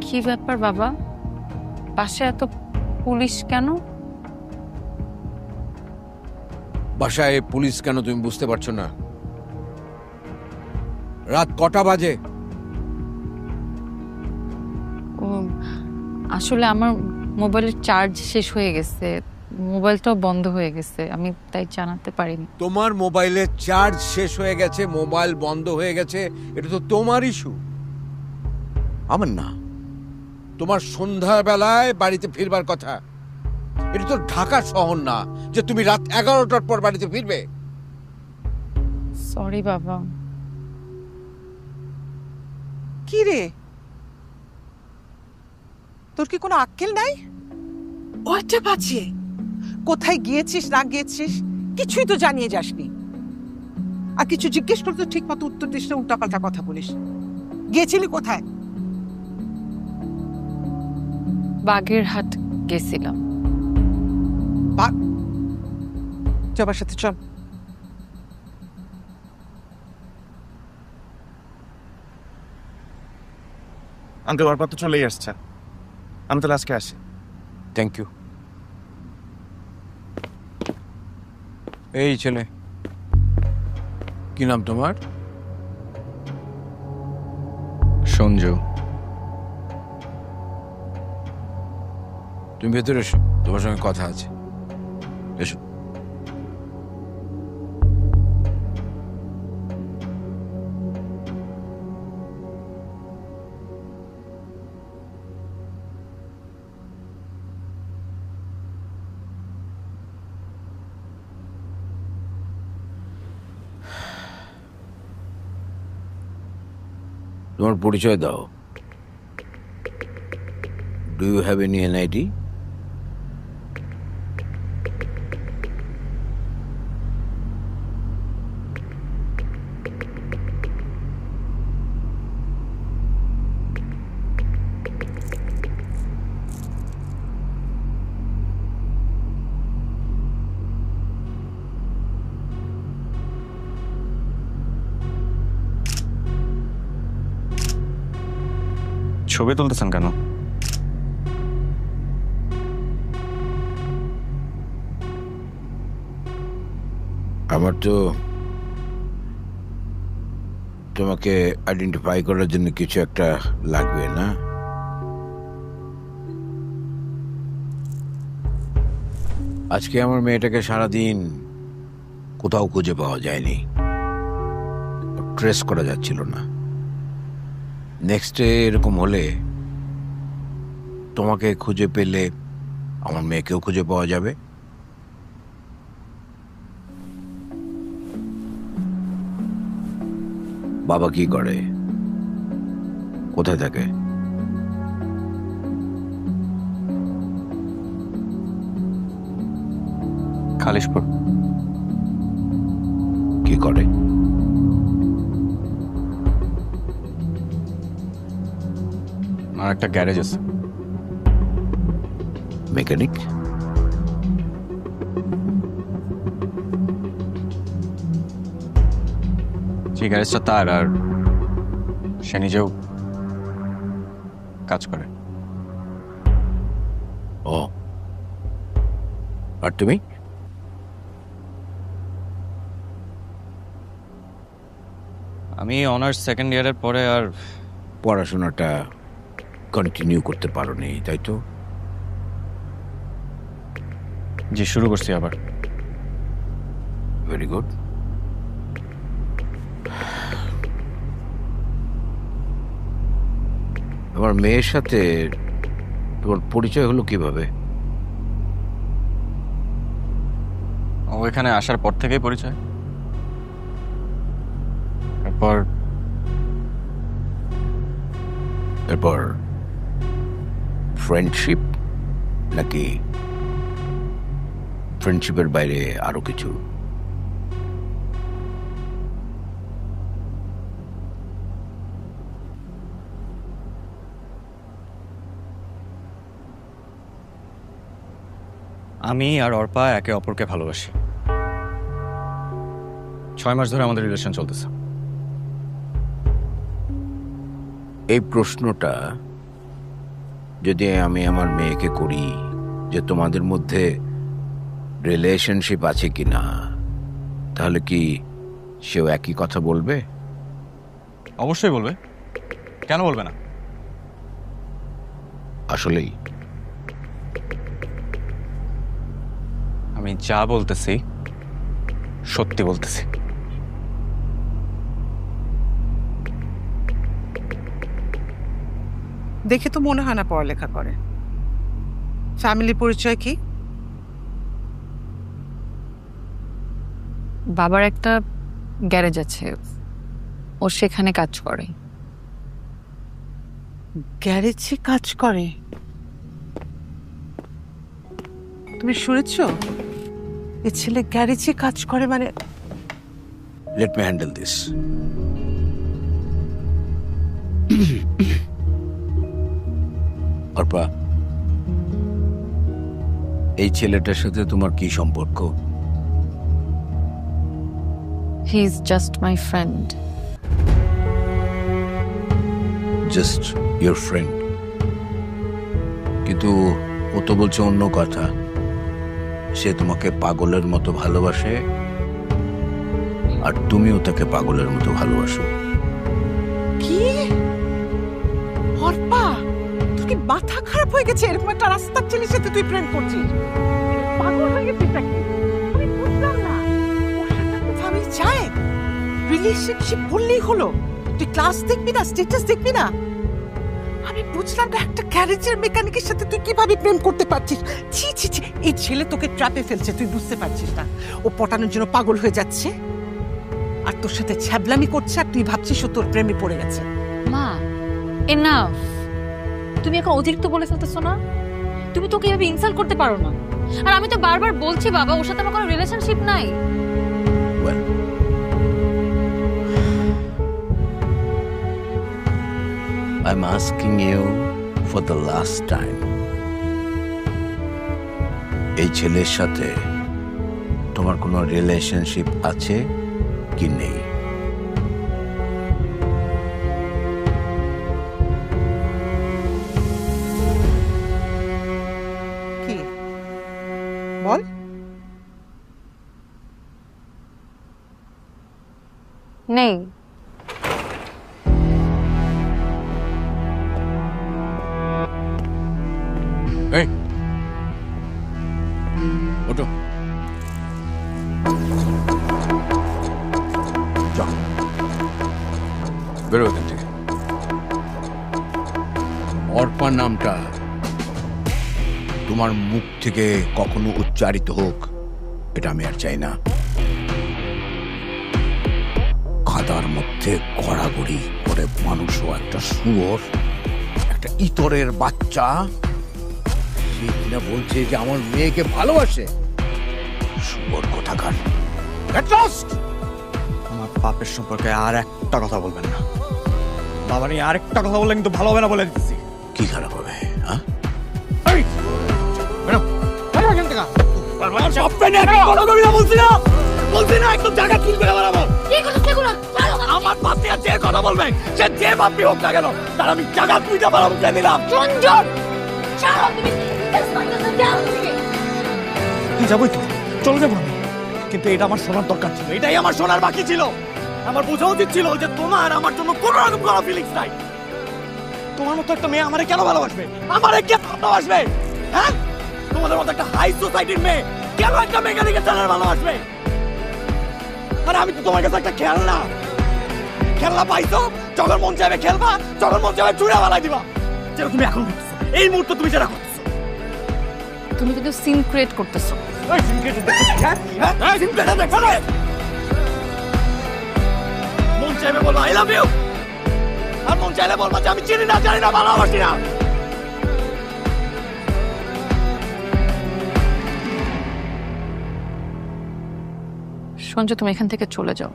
কি ব্যাপার বাবা, বাসায় এত পুলিশ কেন? বাসায় পুলিশ কেন তুমি বুঝতে পারছো না? রাত কটা বাজে? ও আসলে আমার মোবাইলের চার্জ শেষ হয়ে গেছে, মোবাইলটাও বন্ধ হয়ে গেছে, আমি তাই জানাতে পারিনি। তোমার মোবাইলের চার্জ শেষ হয়ে গেছে, মোবাইল বন্ধ হয়ে গেছে, এটা তো তোমার ইস্যু, আমার না। তোমার সন্ধ্যাবেলায় বাড়িতে ফিরবার কথা। এটা তো ঢাকা শহর না যে তুমি রাত 11টার পর বাড়িতে ফিরবে। সরি বাবা। কি রে, তোর কি কোনো আক্কেল নাই? ওইটা বাঁচিয়ে কোথায় গিয়েছিস না গিয়েছিস কিছুই তো জানিয়ে যাসনি। আর কিছু জিজ্ঞেস করতে ঠিক মতো উত্তর দিস না, উল্টাপাল্টা কথা বলিস। গিয়েছিলি কোথায়? বাগেরহাট গেছিলাম। যাবার সাথে চল। আঙ্কেল, অর্পা তো চলেই আসছে, আমি তাহলে আজকে আসি। Thank you. এই ছেলে, কি নাম তোমার? সঞ্জু। তুমি ভেতরে এসো, তোমার সঙ্গে কথা আছে। এসো। তোমার পরিচয় দাও। Do you have any NID? ছবি তুলতেছেন কেন? আমার তো তোমাকে আইডেন্টিফাই করার জন্য কিছু একটা লাগবে না? আজকে আমার মেয়েটাকে সারাদিন কোথাও খুঁজে পাওয়া যায়নি, ট্রেস করা যাচ্ছিল না। নেক্সট ডে এরকম হলে তোমাকে খুঁজে পেলে আমার মেয়েকেও খুঁজে পাওয়া যাবে। বাবা কি করে, কোথায় থাকে? খালিশপুর। কি করে? আর একটা গ্যারেজ আছে। মেকানিক? যে গ্যারেজটা তার, আর সে নিজেও কাজ করে। ও, আর তুমি? আমি অনার্স সেকেন্ড ইয়ারের পরে আর পড়াশোনাটা কন্টিনিউ করতে পারোনি, তাই তো? জি, শুরু করছি আবার। Very good. আমার মেয়ের সাথে তোমার পরিচয় হলো কিভাবে? ও এখানে আসার পর থেকেই পরিচয়। এরপর ফ্রেন্ডশিপ, নাকি ফ্রেন্ডশিপের বাইরে আরো কিছু? আমি আর অর্পা একে অপরকে ভালোবাসি। 6 মাস ধরে আমাদের রিলেশন চলতেছে। এই প্রশ্নটা যদি আমি আমার মেয়েকে করি যে তোমাদের মধ্যে রিলেশনশিপ আছে কিনা, তাহলে কি সেও একই কথা বলবে? অবশ্যই বলবে, কেন বলবে না? আসলেই আমি যা বলতেছি সত্যি বলতেছি। দেখে তো মনে হয় না পড়ালেখা করে। ফ্যামিলি পরিচয় কি? বাবার একটা গ্যারেজ আছে, ও সেখানে কাজ করে। গ্যারেজে কাজ করে? তুমি শুনেছ এ ছেলে গ্যারেজে কাজ করে? মানে let me handle this. Arpa, এই ছেলেটার সাথে তোমার কি সম্পর্ক? He is just my friend. Just your friend? কিন্তু ও তো বলছে অন্য কথা। সে তোমাকে পাগলের মতো ভালোবাসে, আর তুমিও তাকে পাগলের মতো ভালোবাসো। কি? অর্পা, তোর কি মাথা খারাপ হয়ে গেছে? এরকম একটা রাস্তার ছেলের সাথে তুই প্রেম করছিস? পাগল হয়ে গেছিস নাকি? আমি বুঝলাম না। ওর সাথে একটা ফ্যামিলি চায়, রিলেশনশিপ বললেই হলো। তুই ক্লাস দেখবি না, স্ট্যাটাস দেখবি না? আমি বুঝলাম না, একটা গ্যারেজের মেকানিকের সাথে তুই কিভাবে প্রেম করতে পারছিস? ছি ছি ছি, এই ছেলে তোকে ট্র্যাপে ফেলছে, তুই বুঝতে পারছিস না? ও পটানোর জন্য পাগল হয়ে যাচ্ছে, আর তোর সাথে ছ্যাবলামি করছে, আর তুই ভাবছিস ও তোর প্রেমে পড়ে গেছে। মা, এনাফ। তুমি এখন অতিরিক্ত বলে ফেলতেছো না? তুমি তোকে এভাবে ইনসাল্ট করতে পারো না। আর আমি তো বারবার বলছি বাবা, ওর সাথে আমার কোনো রিলেশনশিপ নাই। I'm asking you for the last time. এই ছেলের সাথে তোমার কোনো রিলেশনশিপ আছে কি নেই? কি বল? নেই। এই ওঠো, চল বেরো এখান থেকে। অর্পা নামটা তোমার মুখ থেকে কখনো উচ্চারিত হোক, এটা আমি আর চাই না। খাদার মধ্যে গড়াগড়ি করে মানুষও একটা শুয়োর, একটা ইতরের বাচ্চা, সে কিনা বলছে যে আমার মেয়েকে ভালোবাসে। শুয়োর কোথাকার। Get lost! আমার বাপের সম্পর্কে আর একটা কথা বলবেন না। বাবা নিয়ে আর একটা কথা বললে কিন্তু ভালো হবে না বলে দিচ্ছি। কি খারাপ হবে? হ্যাঁ আমার বাপে যে কথা বলবে সে যে বাপি হোক না কেন তার আমি জায়গা তুইটা পারা মুখে দিলাম। যাবই তো, চলে যাবো আমি, কিন্তু এটা আমার শোনার দরকার ছিল, এটাই আমার শোনার বাকি ছিল। আমার বোঝা উচিত ছিল যে তোমার আমার জন্য কোনো রকম কোনো ফিলিংস নাই। তোমার মতো একটা মেয়ে আমারে কেন ভালোবাসবে? আমারে কেন ভালোবাসবে? হ্যাঁ, তোমাদের মতো একটা হাই সোসাইটির মেয়ে কেন একটা মেকানিকের ছেলের ভালোবাসবে? আরে আমি তো তোমার কাছে একটা খেলনা পাইছো, যখন মন চাইবে খেলবা, যখন মন চাইবে চুড়া বালাই দিবা, যেটা তুমি এখন করতেছো, এই মুহূর্তে তুমি যেটা করতেছো। তুমি কিন্তু সিন ক্রিয়েট করতেছো। মন চাইবে বলবো আই লাভ ইউ, আর মন চাইলে বলবো যে আমি চিনি না, জানি না, ভালোবাসি না। সঞ্জু, তুমি এখান থেকে চলে যাও।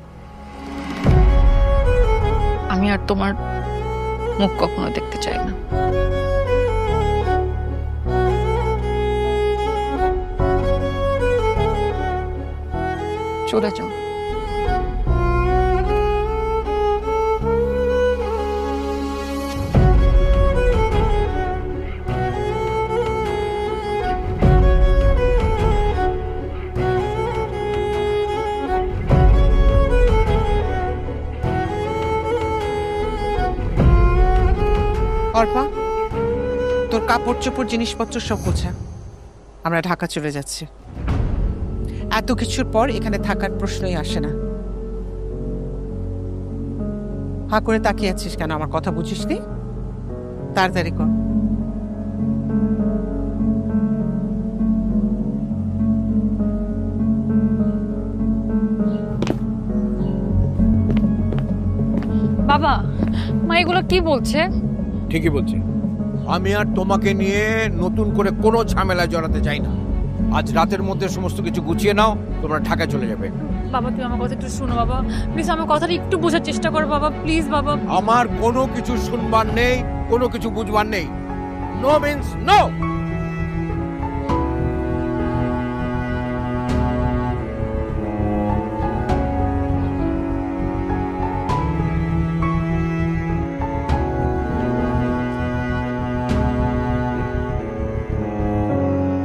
আমি আর তোমার মুখ কখনো দেখতে চাই না। চলে যাও। অর্পা, তোর কাপড় চোপড় জিনিসপত্র সব গোছা, আমরা ঢাকা চলে যাচ্ছি। এত কিছুর পর এখানে থাকার প্রশ্নই আসে না। হা করে তাকিয়ে আছিস কেন? আমার কথা বুঝিস নি? তাড়াতাড়ি কর। বাবা, মা এগুলো কি বলছে? ঠিকই বলছে। আমি আর তোমাকে নিয়ে নতুন করে কোনো ঝামেলায় জড়াতে চাই না। আজ রাতের মধ্যে সমস্ত কিছু গুছিয়ে নাও, তোমরা ঢাকায় চলে যাবে। বাবা, তুমি আমার কথা একটু শোনো বাবা, প্লিজ আমার কথাটা একটু বোঝার চেষ্টা করো বাবা, প্লিজ বাবা। আমার কোনো কিছু শুনবার নেই, কোনো কিছু বুঝবার নেই। No means no.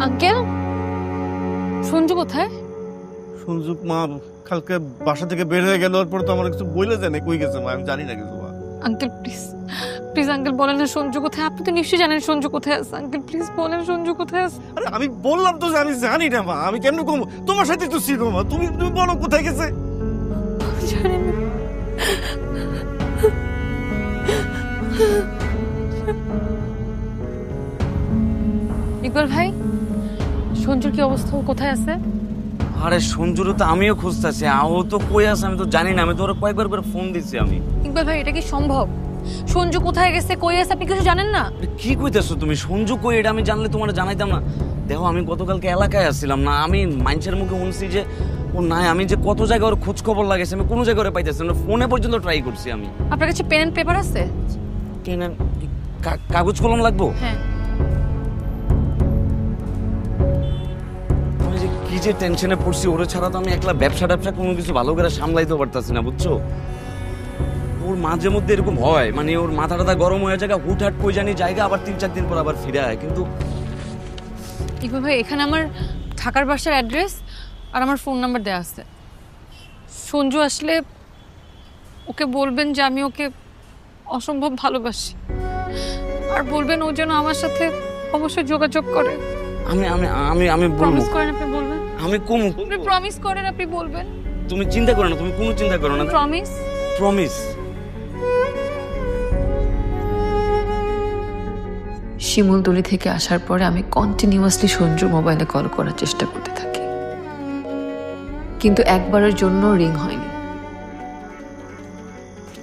Uncle, Sanju কোথায়? সঞ্জু মা কালকে বাসা থেকে বের হয়ে গেল, পর তো আমার কিছু বলে জানে কই গেছে মা, আমি জানি না কিছু। মা আঙ্কেল প্লিজ, প্লিজ আঙ্কেল বলেন না সঞ্জু কোথায়। আপনি তো নিশ্চয়ই জানেন সঞ্জু কোথায় আছে। আঙ্কেল প্লিজ বলেন সঞ্জু কোথায় আছে। আরে আমি বললাম তো যে আমি জানি না মা, আমি কেমনে কম, তোমার সাথে তো ছিল মা, তুমি তুমি বলো কোথায় গেছে। জানি না। ইকবাল ভাই, সঞ্জুর কি অবস্থা, কোথায় আছে? আরে সঞ্জুর তো আমিও খুঁজতেছি, ও তো কই আছে আমি তো জানি না। আমি তো ওরা কয়েকবার করে ফোন দিচ্ছি আমি। ইকবাল ভাই, এটা কি সম্ভব? সঞ্জু কোথায় গেছে, কই আছে, আপনি কিছু জানেন না? কি কইতেছো তুমি? সঞ্জু কই এটা আমি জানলে তোমার জানাইতাম না। দেখো আমি গতকালকে এলাকায় আসছিলাম না, আমি মানুষের মুখে শুনছি যে ও নাই। আমি যে কত জায়গায় ওর খোঁজ খবর লাগেছে, আমি কোনো জায়গায় ওরা পাইতেছি না, ফোনে পর্যন্ত ট্রাই করছি আমি। আপনার কাছে পেন এন্ড পেপার আছে? পেন এন্ড কাগজ কলম লাগবো? হ্যাঁ। আমি যে কি যে টেনশনে পড়ছি, ওরে ছাড়া তো আমি একলা ব্যবসা কোনো কিছু ভালো করে সামলাইতে পারতাছি না, বুঝছো? ওর মাঝে মধ্যে এরকম হয়, মানে ওর মাথা টাথা গরম হয়ে যায়, হুটহাট কই জানি জায়গা, আবার 3-4 দিন পর আবার ফিরে আয়। কিন্তু ইকবাল ভাই, এখানে আমার ঢাকার বাসার অ্যাড্রেস আর আমার ফোন নাম্বার দেওয়া আছে। সঞ্জু আসলে ওকে বলবেন যে আমি ওকে অসম্ভব ভালোবাসি, আর বলবেন ও যেন আমার সাথে অবশ্যই যোগাযোগ করে। আমি আমি আমি আমি বলবো। প্রমিস করেন আপনি বলবেন? আমি কমু। আপনি প্রমিস করেন আপনি বলবেন? তুমি চিন্তা করো না, তুমি কোনো চিন্তা করো না। প্রমিস? প্রমিস। শিমুলতলি থেকে আসার পরে আমি কন্টিনিউয়াসলি সঞ্জুর মোবাইলে কল করার চেষ্টা করতে থাকি, কিন্তু একবারের জন্য রিং হয়নি।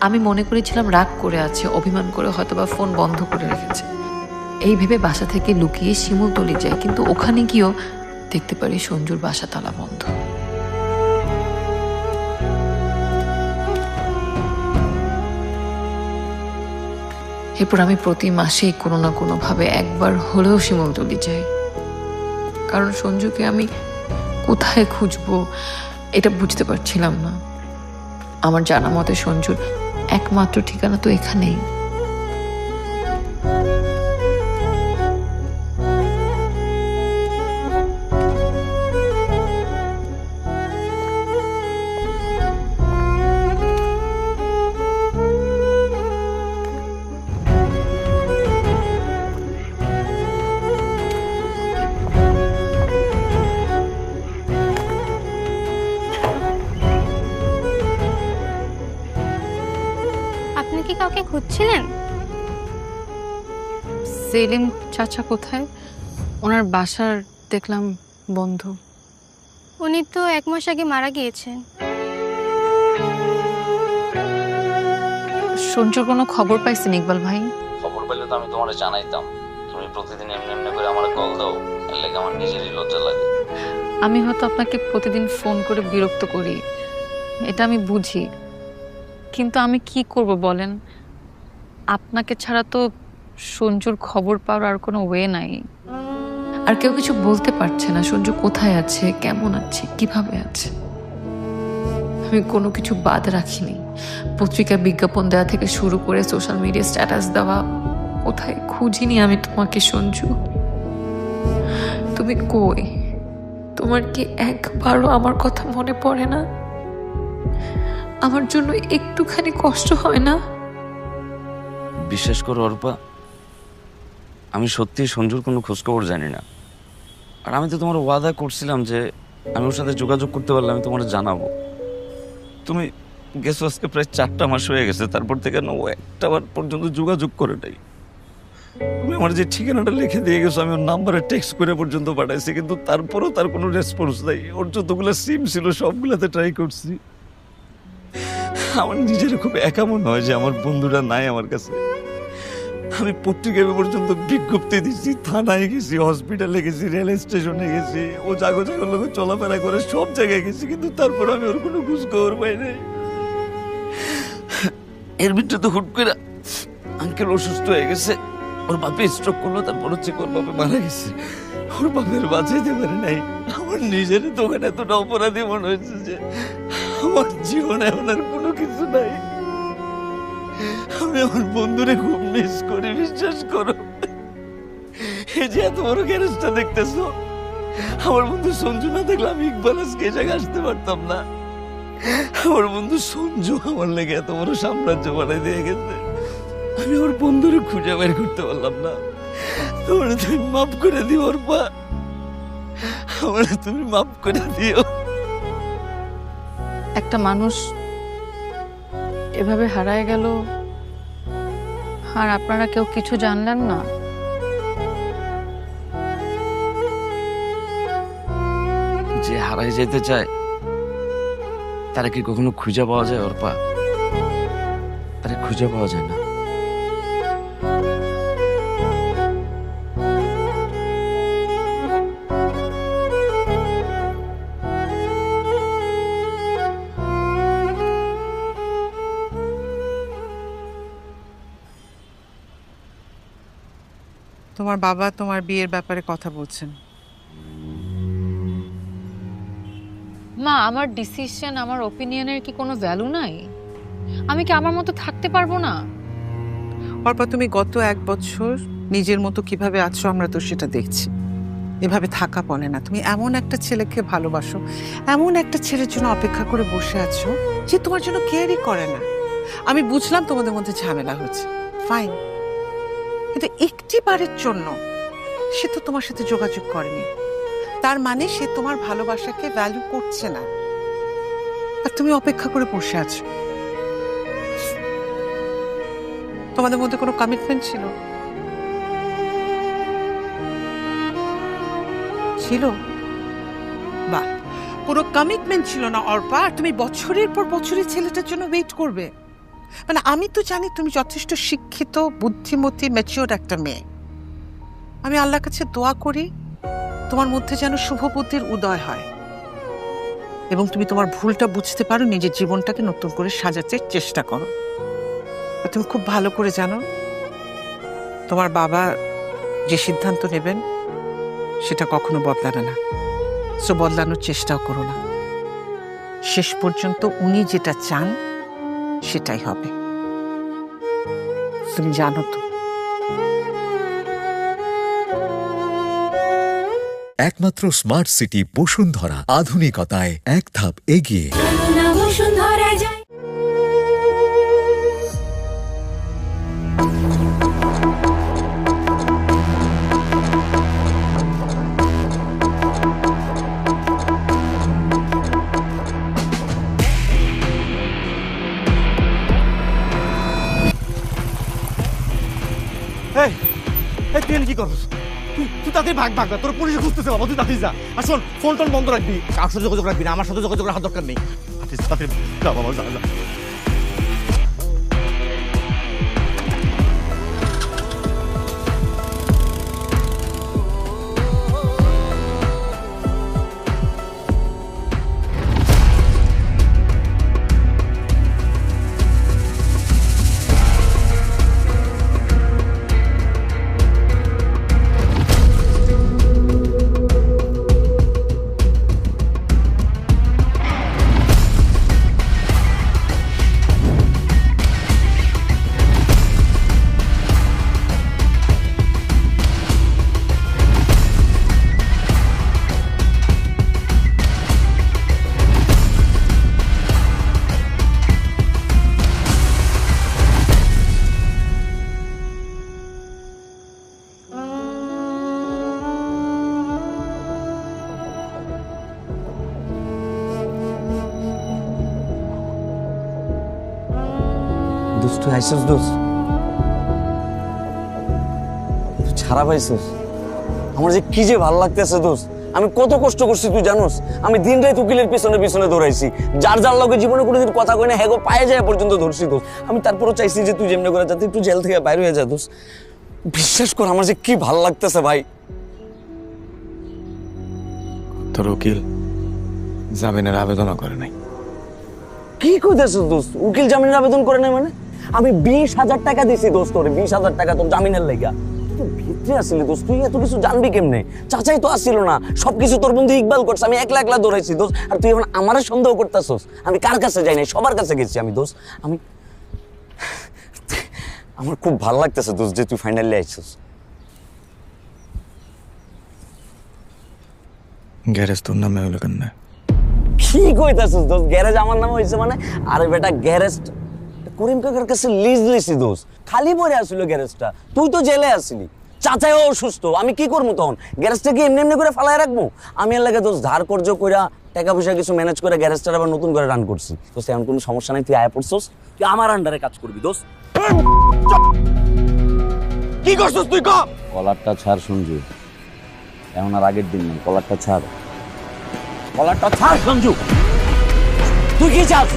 আমি মনে করেছিলাম রাগ করে আছে, অভিমান করে হয়তোবা ফোন বন্ধ করে রেখেছে। এই ভেবে বাসা থেকে লুকিয়ে শিমুলতলি যাই, কিন্তু ওখানে গিয়েও দেখতে পারি সঞ্জুর বাসা তালা বন্ধ। এরপর আমি প্রতি মাসেই কোনো না কোনো ভাবে একবার হলেও শিমুলতলি যাই, কারণ সঞ্জুকে আমি কোথায় খুঁজবো এটা বুঝতে পারছিলাম না। আমার জানা মতে সঞ্জুর একমাত্র ঠিকানা তো এখানেই। আপনি কি কাউকে খুঁজছিলেন? সেলিম চাচা কোথায়? ওনার বাসার দেখলাম বন্ধ। উনি তো 1 মাস আগে মারা গিয়েছেন। সঞ্জুর কোনো খবর পাইছেন ইকবাল ভাই? খবর পেলে তো আমি তোমার জানাইতাম। তুমি প্রতিদিন এমনি এমনি করে আমার কল দাও, এর লেগে আমার নিজেরই লজ্জা লাগে। আমি হয়তো আপনাকে প্রতিদিন ফোন করে বিরক্ত করি, এটা আমি বুঝি, কিন্তু আমি কি করব বলেন? আপনাকে ছাড়া তো সঞ্জুর খবর পাওয়ার আর কোনো ওয়ে নাই। আর কেউ কিছু বলতে পারছে না সঞ্জু কোথায় আছে, কেমন আছে, কিভাবে আছে। আমি কোনো কিছু বাদ রাখিনি। পত্রিকার বিজ্ঞাপন দেওয়া থেকে শুরু করে সোশ্যাল মিডিয়া স্ট্যাটাস দেওয়া, কোথায় খুঁজিনি আমি তোমাকে সঞ্জু। তুমি কই? তোমার কি একবারও আমার কথা মনে পড়ে না? আমার জন্য একটুখানি কষ্ট হয় না? বিশ্বাস করো অর্পা, আমি সত্যি সঞ্জুর কোনো খোঁজখবর জানি না। আর আমি তো তোমার ওয়াদা করছিলাম যে আমি ওর সাথে যোগাযোগ করতে পারলে আমি তোমার জানাবো। তুমি গেছো আজকে প্রায় 4টা মাস হয়ে গেছে, তারপর থেকে না ও একটাবার পর্যন্ত যোগাযোগ করে নাই। তুমি আমার যে ঠিকানাটা লিখে দিয়ে গেছো, আমি ওর নাম্বারে টেক্সট করে পর্যন্ত পাঠাইছি, কিন্তু তারপরও তার কোনো রেসপন্স নাই। ওর যতগুলো সিম ছিল সবগুলোতে ট্রাই করছি। আমার নিজের খুব একা মনে হয় যে আমার বন্ধুরা নাই আমার কাছে। আমি পত্রিকায় পর্যন্ত বিজ্ঞপ্তি দিচ্ছি, থানায় গেছি, হসপিটালে গেছি, রেল স্টেশনে গেছি, ও জাগো জাগোর লোক চলাফেরা করে সব জায়গায় গেছি, কিন্তু তারপর আমি ওর কোনো খোঁজ খবর পাই নাই। এর ভিতরে তো হুট করে আঙ্কেল অসুস্থ হয়ে গেছে, ওর বাপে স্ট্রোক করলো, তারপর হচ্ছে ওর বাপে মারা গেছে। ওর বাপের বাঁচাইতে পারে নাই। আমার নিজের দোকানে এতটা অপরাধী মনে হয়েছে যে আমার জীবনে এখন আর কোনো কিছু নাই। আমি আমার বন্ধুরে খুব মিস করি, বিশ্বাস করো। এই যে এত বড় গ্যারেজটা দেখতেছো, আমার বন্ধু সঞ্জু না থাকলে আমি ইকবাল আজকে এই জায়গায় আসতে পারতাম না। আমার বন্ধু সঞ্জু আমার লেগে এত বড় সাম্রাজ্য বানাই দিয়ে গেছে, আমি ওর বন্ধুরে খুঁজে বের করতে পারলাম না। তোমার তুমি মাফ করে দিও অর্পা, আমার তুমি মাফ করে দিও। একটা মানুষ এভাবে হারায় গেল, আর আপনারা কেউ কিছু জানলেন না। যে হারাই যেতে চায় তারা কি কখনো খুঁজে পাওয়া যায় অর্পা? তারা খুঁজে পাওয়া যায় না। তোমার বাবা তোমার বিয়ের ব্যাপারে কথা বলছেন। মা, আমার ডিসিশন, আমার ওপিনিয়নের কি কোনো ভ্যালু নাই? আমি কি আমার মতো থাকতে পারবো না? অর্পা, তুমি গত 1 বছর নিজের মতো কিভাবে আছো আমরা তো সেটা দেখছি। এভাবে থাকা বলে না। তুমি এমন একটা ছেলেকে ভালোবাসো, এমন একটা ছেলের জন্য অপেক্ষা করে বসে আছো যে তোমার জন্য কেয়ারই করে না। আমি বুঝলাম তোমাদের মধ্যে ঝামেলা হচ্ছে, ফাইন, কিন্তু একটিবারের জন্য সে তো তোমার সাথে যোগাযোগ করেনি, তার মানে সে তোমার ভালোবাসাকে ভ্যালু করছে না, আর তুমি অপেক্ষা করে বসে আছো। তোমাদের মধ্যে কোনো কমিটমেন্ট ছিল? ছিল? বাহ, কোনো কমিটমেন্ট ছিল না অর্পা, আর তুমি বছরের পর বছরের ছেলেটার জন্য ওয়েট করবে? মানে আমি তো জানি তুমি যথেষ্ট শিক্ষিত, বুদ্ধিমতী, ম্যাচিওর একটা মেয়ে। আমি আল্লাহর কাছে দোয়া করি তোমার মধ্যে যেন শুভ বুদ্ধির উদয় হয় এবং তুমি তোমার ভুলটা বুঝতে পারো, নিজের জীবনটাকে নতুন করে সাজাতে চেষ্টা করো। তুমি খুব ভালো করে জানো তোমার বাবা যে সিদ্ধান্ত নেবেন সেটা কখনো বদলাবে না, সো বদলানোর চেষ্টাও করো না। শেষ পর্যন্ত উনি যেটা চান সেটাই হবে, তুমি জানো তো। একমাত্র স্মার্ট সিটি বসুন্ধরা, আধুনিকতায় এক ধাপ এগিয়ে। তুই কি করছিস? তুই তাদের ভাগ ভাগ না, তোর পুলিশে খুঁজতেছে বাবা, তুই তাদের যা। আর শোন, ফোন টোন বন্ধ রাখবি, কার সাথে যোগাযোগ রাখবি না, আমার সাথে যোগাযোগ রাখার দরকার নেই। তাদের যা বাবা, যা যা। দোস্ত তুই আইসস, দোস্ত তুই ছাড়া পাইছিস, আমার যে কি যে ভালো লাগতেছে দোস্ত। আমি কত কষ্ট করছি তুই জানোস, আমি দিন রাত উকিলের পিছনে পিছনে দৌড়াইছি, যার যার লগে জীবনে কোনোদিন কথা কই না হেগো পায়ে যায় পর্যন্ত ধরছি দোস্ত। আমি তারপরও চাইছি যে তুই যেমনি করে যাতে একটু জেল থেকে বাইরে হয়ে যা দোস্ত। বিশ্বাস কর আমার যে কি ভালো লাগতেছে ভাই। তোর উকিল জামিনের আবেদন করে নাই? কি কইতেছ দোস্ত? উকিল জামিনের আবেদন করে নাই মানে? আমি 20,000 টাকা দিছি দোস্ত, তোরে 20,000 টাকা তোর জামিনের লেগা। তুই ভিতরে আসলি দোস্ত, তুই এত কিছু জানবি কেমনে? চাচাই তো আসছিল না, সবকিছু তোর বন্ধু ইকবাল করছে, আমি একলা একলা দৌড়াইছি দোস্ত। আর তুই এখন আমারে সন্দেহ করতেছস? আমি কার কাছে যাই নাই, সবার কাছে গেছি আমি দোস্ত। আমার খুব ভালো লাগতেছে দোস্ত যে তুই ফাইনালি আইছিস। গ্যারেজ তোর নামে হইলো কেন? কি কইতাছিস দোস্ত? গ্যারেজ আমার নামে হইছে মানে? আরে বেটা, গ্যারেজ করিম কাকার কাছে লিজ লিছি দোস্ত, খালি পড়ে আসছিল গ্যারেজটা। তুই তো জেলে আসলি, চাচাই অসুস্থ, আমি কি করবো তখন? গ্যারেজটা কি এমনি এমনি করে ফালাই রাখবো? আমি এর লাগে দোস্ত ধার কর্জ কইরা টাকা পয়সা কিছু ম্যানেজ করে গ্যারেজটার আবার নতুন করে রান করছি দোস্ত। এমন কোনো সমস্যা নাই, তুই আয়া পড়ছস, তুই আমার আন্ডারে কাজ করবি দোস্ত। কি করছিস তুই? কলারটা ছাড় সঞ্জু, এমন আর আগের দিন নেই, কলারটা ছাড়, কলারটা ছাড় সঞ্জু। তুই কি চাস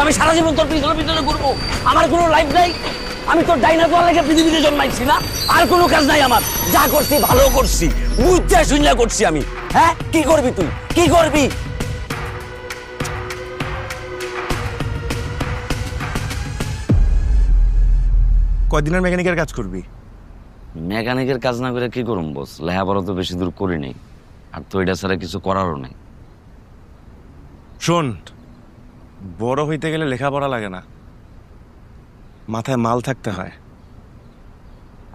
আমি সারা জীবন তোর পিছনে পিছনে ঘুরবো? আমার কোনো লাইফ নাই, আমি তোর ডাইনা তোর লেগে পৃথিবীতে জন্মাইছি না? আর কোনো কাজ নাই আমার, যা করছি ভালো করছি, বুঝতে শুনলে করছি আমি। হ্যাঁ, কি করবি তুই? কি করবি? কয়দিনের মেকানিকের কাজ করবি? মেকানিকের কাজ না করে কি করুম বস? লেখাপড়া তো বেশি দূর করি নেই, আর তো এটা ছাড়া কিছু করারও নেই। শোন, বড় হইতে গেলে লেখাপড়া লাগে না, মাথায় মাল থাকতে হয়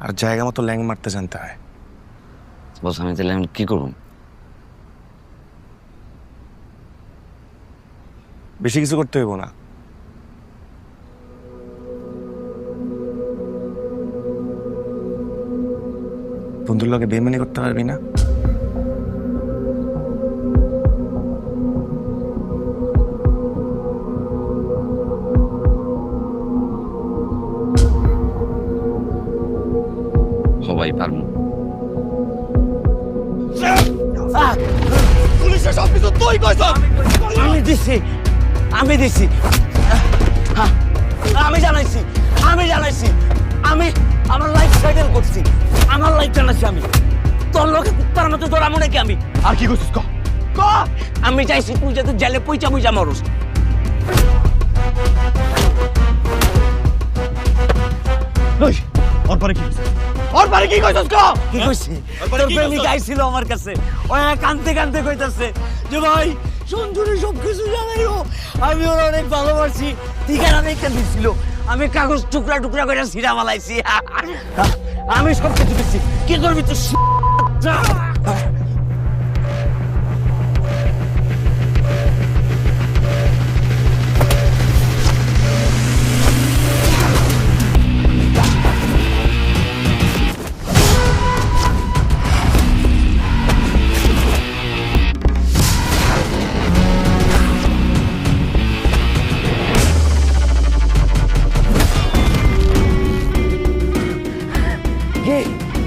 আর জায়গা মতো ল্যাং মারতে জানতে হয়। বস আমি তাহলে আমি কি করুম? বেশি কিছু করতে হইব না, বন্ধুর লগে বেইমানি করতে পারবি না? সবাই পারবো। পুলিশের সব কিছু তুই কইছ? আমি দিছি, আমি দিছি, আমি জানাইছি, আমি জানাইছি, আমি আমার লাইফ সেটেল করছি, আমার লাইফ জানাইছি আমি। তোর লোকে কুত্তার মতো দৌড়ামো নাকি আমি? আর কি করছিস ক? আমি চাইছি তুই যাতে জেলে পয়সা পয়সা মরস। ওর পরে কি ওর পরে কি কইছস ক? কি কইছি? তোর প্রেমিক আইছিল আমার কাছে, ওই কাঁদতে কাঁদতে কইতাছে যে ভাই সঞ্জুরে সব কিছু জানাইও, আমি ওর অনেক ভালোবাসি। ঠিকানা দেখে দিছিল, আমি কাগজ টুকরা টুকরা করে ছিঁড়া মালাইছি। আমি সব কিছু দিচ্ছি, কি করবি তুই?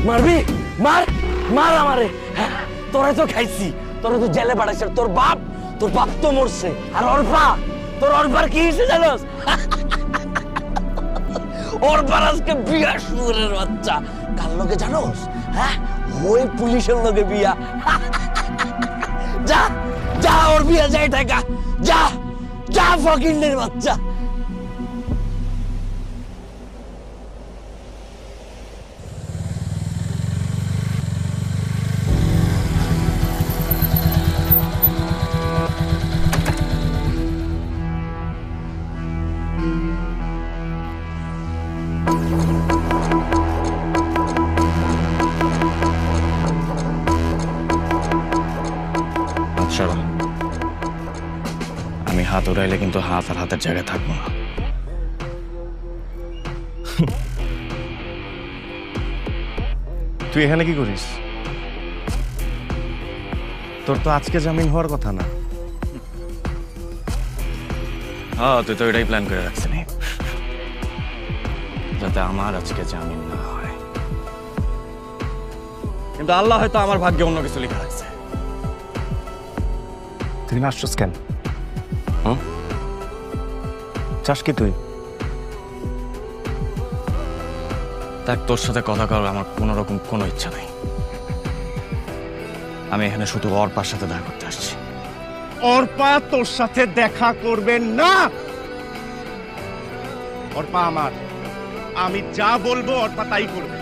মারবি? মার মার আমারে। তোরা তো খাইছি, তোরা তো জেলে পাঠাইছে। তোর বাপ তো মরছে। আর তোর অর্পার কি হয়েছে জানোস? অর্পার আজকে বিয়া সুরের বাচ্চা। কার লোকে জানোস? হ্যাঁ, ওই পুলিশের লোকে বিয়া। যা যা ওর বিয়া যায় টাকা, যা যা ফকিন্নের বাচ্চা। আমি হাত উড়াইলে কিন্তু হাত আর হাতের জায়গায় থাকবো না। তুই এখানে কি করিস? তোর তো আজকে জামিন হওয়ার কথা না। হ্যাঁ, তুই তো এটাই প্ল্যান করে রাখছিস যাতে আমার আজকে জামিন না হয়। কিন্তু আল্লাহ হয়তো আমার ভাগ্যে অন্য কিছু লেখা রাখছে। তুই আসছিস কেন? চাস কি তুই? দেখ, তোর সাথে কথা করার আমার কোনো রকম কোনো ইচ্ছা নেই। আমি এখানে শুধু অর্পার সাথে দেখা করতে আসছি। অর্পা তোর সাথে দেখা করবেন না। অর্পা আমার, আমি যা বলবো অর্পা তাই করবে।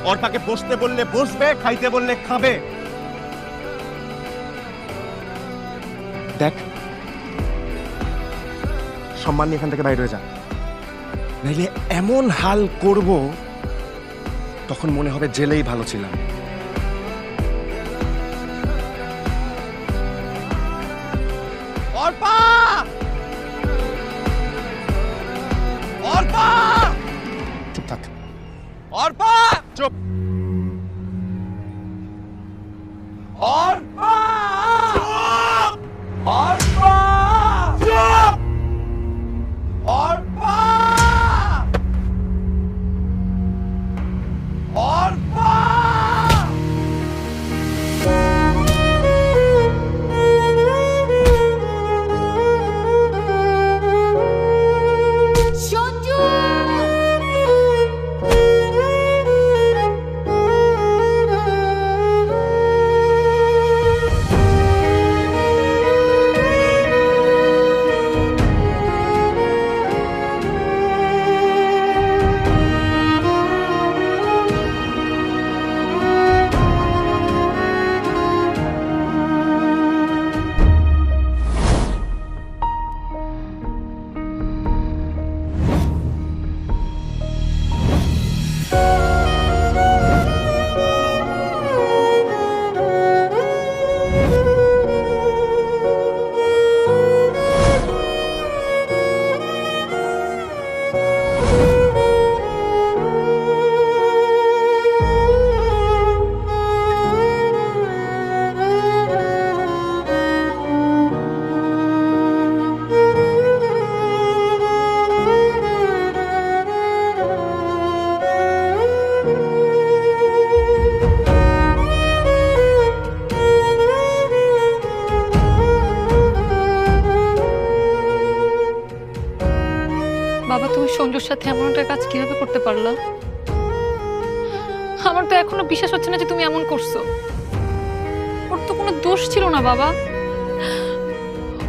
অর্পাকে বসতে বললে বসবে, খাইতে বললে খাবে। দেখ, সম্মান নিয়ে এখান থেকে বাইরে হয়ে যা, নাইলে এমন হাল করব তখন মনে হবে জেলেই ভালো ছিলাম। অর্পা! অর্পা! চুপ থাক। অর্পা! চুপ। অর্পা! চুপ! অর্পা! চুপ! অর্পা! অর্পা! বাবা, তুমি সঞ্জুর সাথে এমন একটা কাজ কিভাবে করতে পারলা? আমার তো এখনো বিশ্বাস হচ্ছে না যে তুমি এমন করছো। ওর তো কোনো দোষ ছিল না বাবা,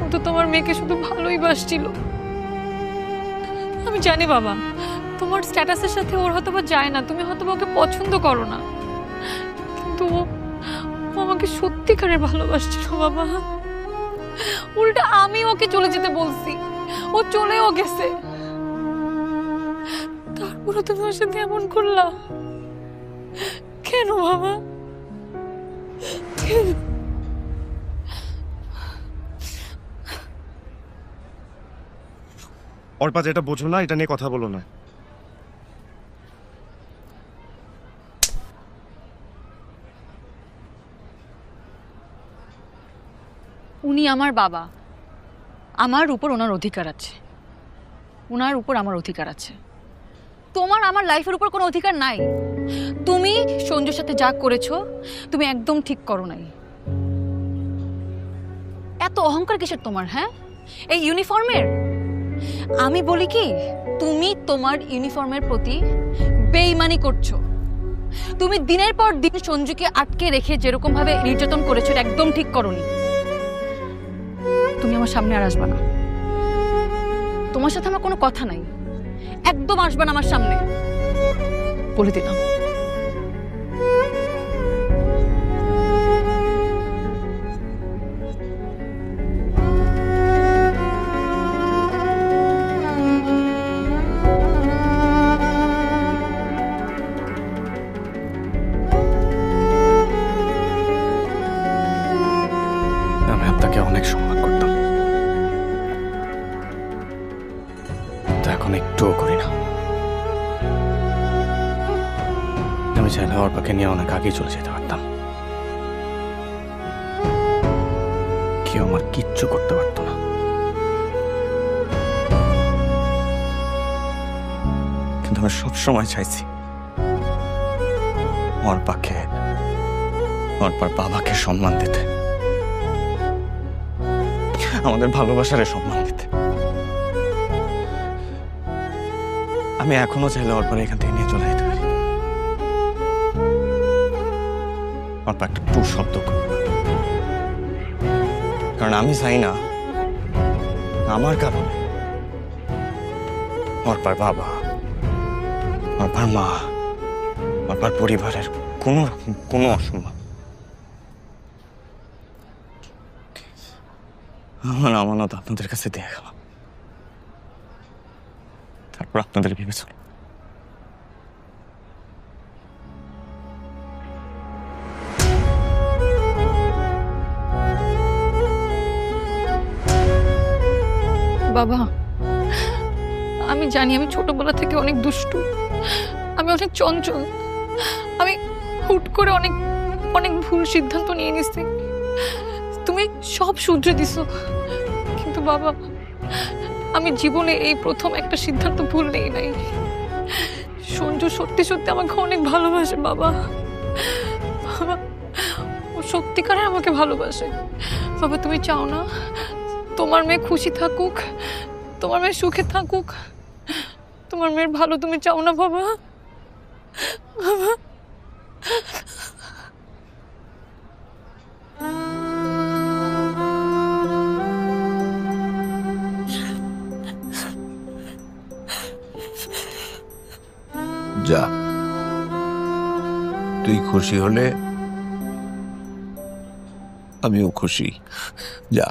ও তো তোমার মেয়েকে শুধু ভালোই বাসছিল। আমি জানি বাবা, তোমার স্ট্যাটাসের সাথে ওর হয়তো বা যায় না, তুমি হয়তো ওকে পছন্দ করো না, কিন্তু ও আমাকে সত্যিকারের ভালোবাসছিল বাবা। উল্টা আমি ওকে চলে যেতে বলছি, ও চলেও গেছে, তারপরে তুমি ওর সাথে এমন করলা কেন বাবা? কেন? অর্পা, যেটা বোঝো না এটা নিয়ে কথা বলো না। উনি আমার বাবা, আমার উপর ওনার অধিকার আছে, ওনার উপর আমার অধিকার আছে। তোমার আমার লাইফের উপর কোনো অধিকার নাই। তুমি সঞ্জুর সাথে যা করেছো তুমি একদম ঠিক করো নাই। এত অহংকার কিসের তোমার? হ্যাঁ, এই ইউনিফর্মের? আমি বলি কি, তুমি তোমার ইউনিফর্মের প্রতি বেইমানি করছো। তুমি দিনের পর দিন সঞ্জুকে আটকে রেখে যেরকম ভাবে নির্যাতন করেছো এটা একদম ঠিক করোনি। তুমি আমার সামনে আর আসবা না, তোমার সাথে আমার কোনো কথা নাই, একদম আসবা না আমার সামনে, বলে দিলাম। আমি আপনাকে অনেক সম্মান করতাম, তো এখন একটুও করি না। আমি চাইলে অর্পাকে নিয়ে অনেক আগেই চলে যেতে পারতাম, কেউ আমার কিচ্ছু করতে পারতো না। কিন্তু আমি সবসময় চাইছি অর্পাকে, অর্পার বাবাকে সম্মান দিতে, আমাদের ভালোবাসারে সম্মান দিতে। আমি এখনো চাইলে অর্পার এখান থেকে নিয়ে চলে যেতে পারি। অর্পা একটা টু শব্দ করবে, কারণ আমি চাই না আমার কারণে অর্পার বাবা, অর্পার মা, অর্পার পরিবারের কোনো অসম্মান। আমার আমানত আপনাদের কাছে দিয়ে গেলাম, তারপর আপনাদের ভেবে চল। বাবা, আমি জানি আমি ছোটবেলা থেকে অনেক দুষ্টু, আমি অনেক চঞ্চল, আমি হুট করে অনেক অনেক ভুল সিদ্ধান্ত নিয়ে নিছি। তুমি সব শুধরে দিছো, কিন্তু বাবা আমি জীবনে এই প্রথম একটা সিদ্ধান্ত ভুল নেই নাই। সঞ্জু সত্যি সত্যি আমাকে অনেক ভালোবাসে বাবা, বাবা ও সত্যিকারে আমাকে ভালোবাসে। বাবা তুমি চাও না তোমার মেয়ে খুশি থাকুক, তোমার মেয়ে সুখে থাকুক, তোমার মেয়ের ভালো তুমি চাও না বাবা? বাবা যা, তুই খুশি হলে আমিও খুশি। যা।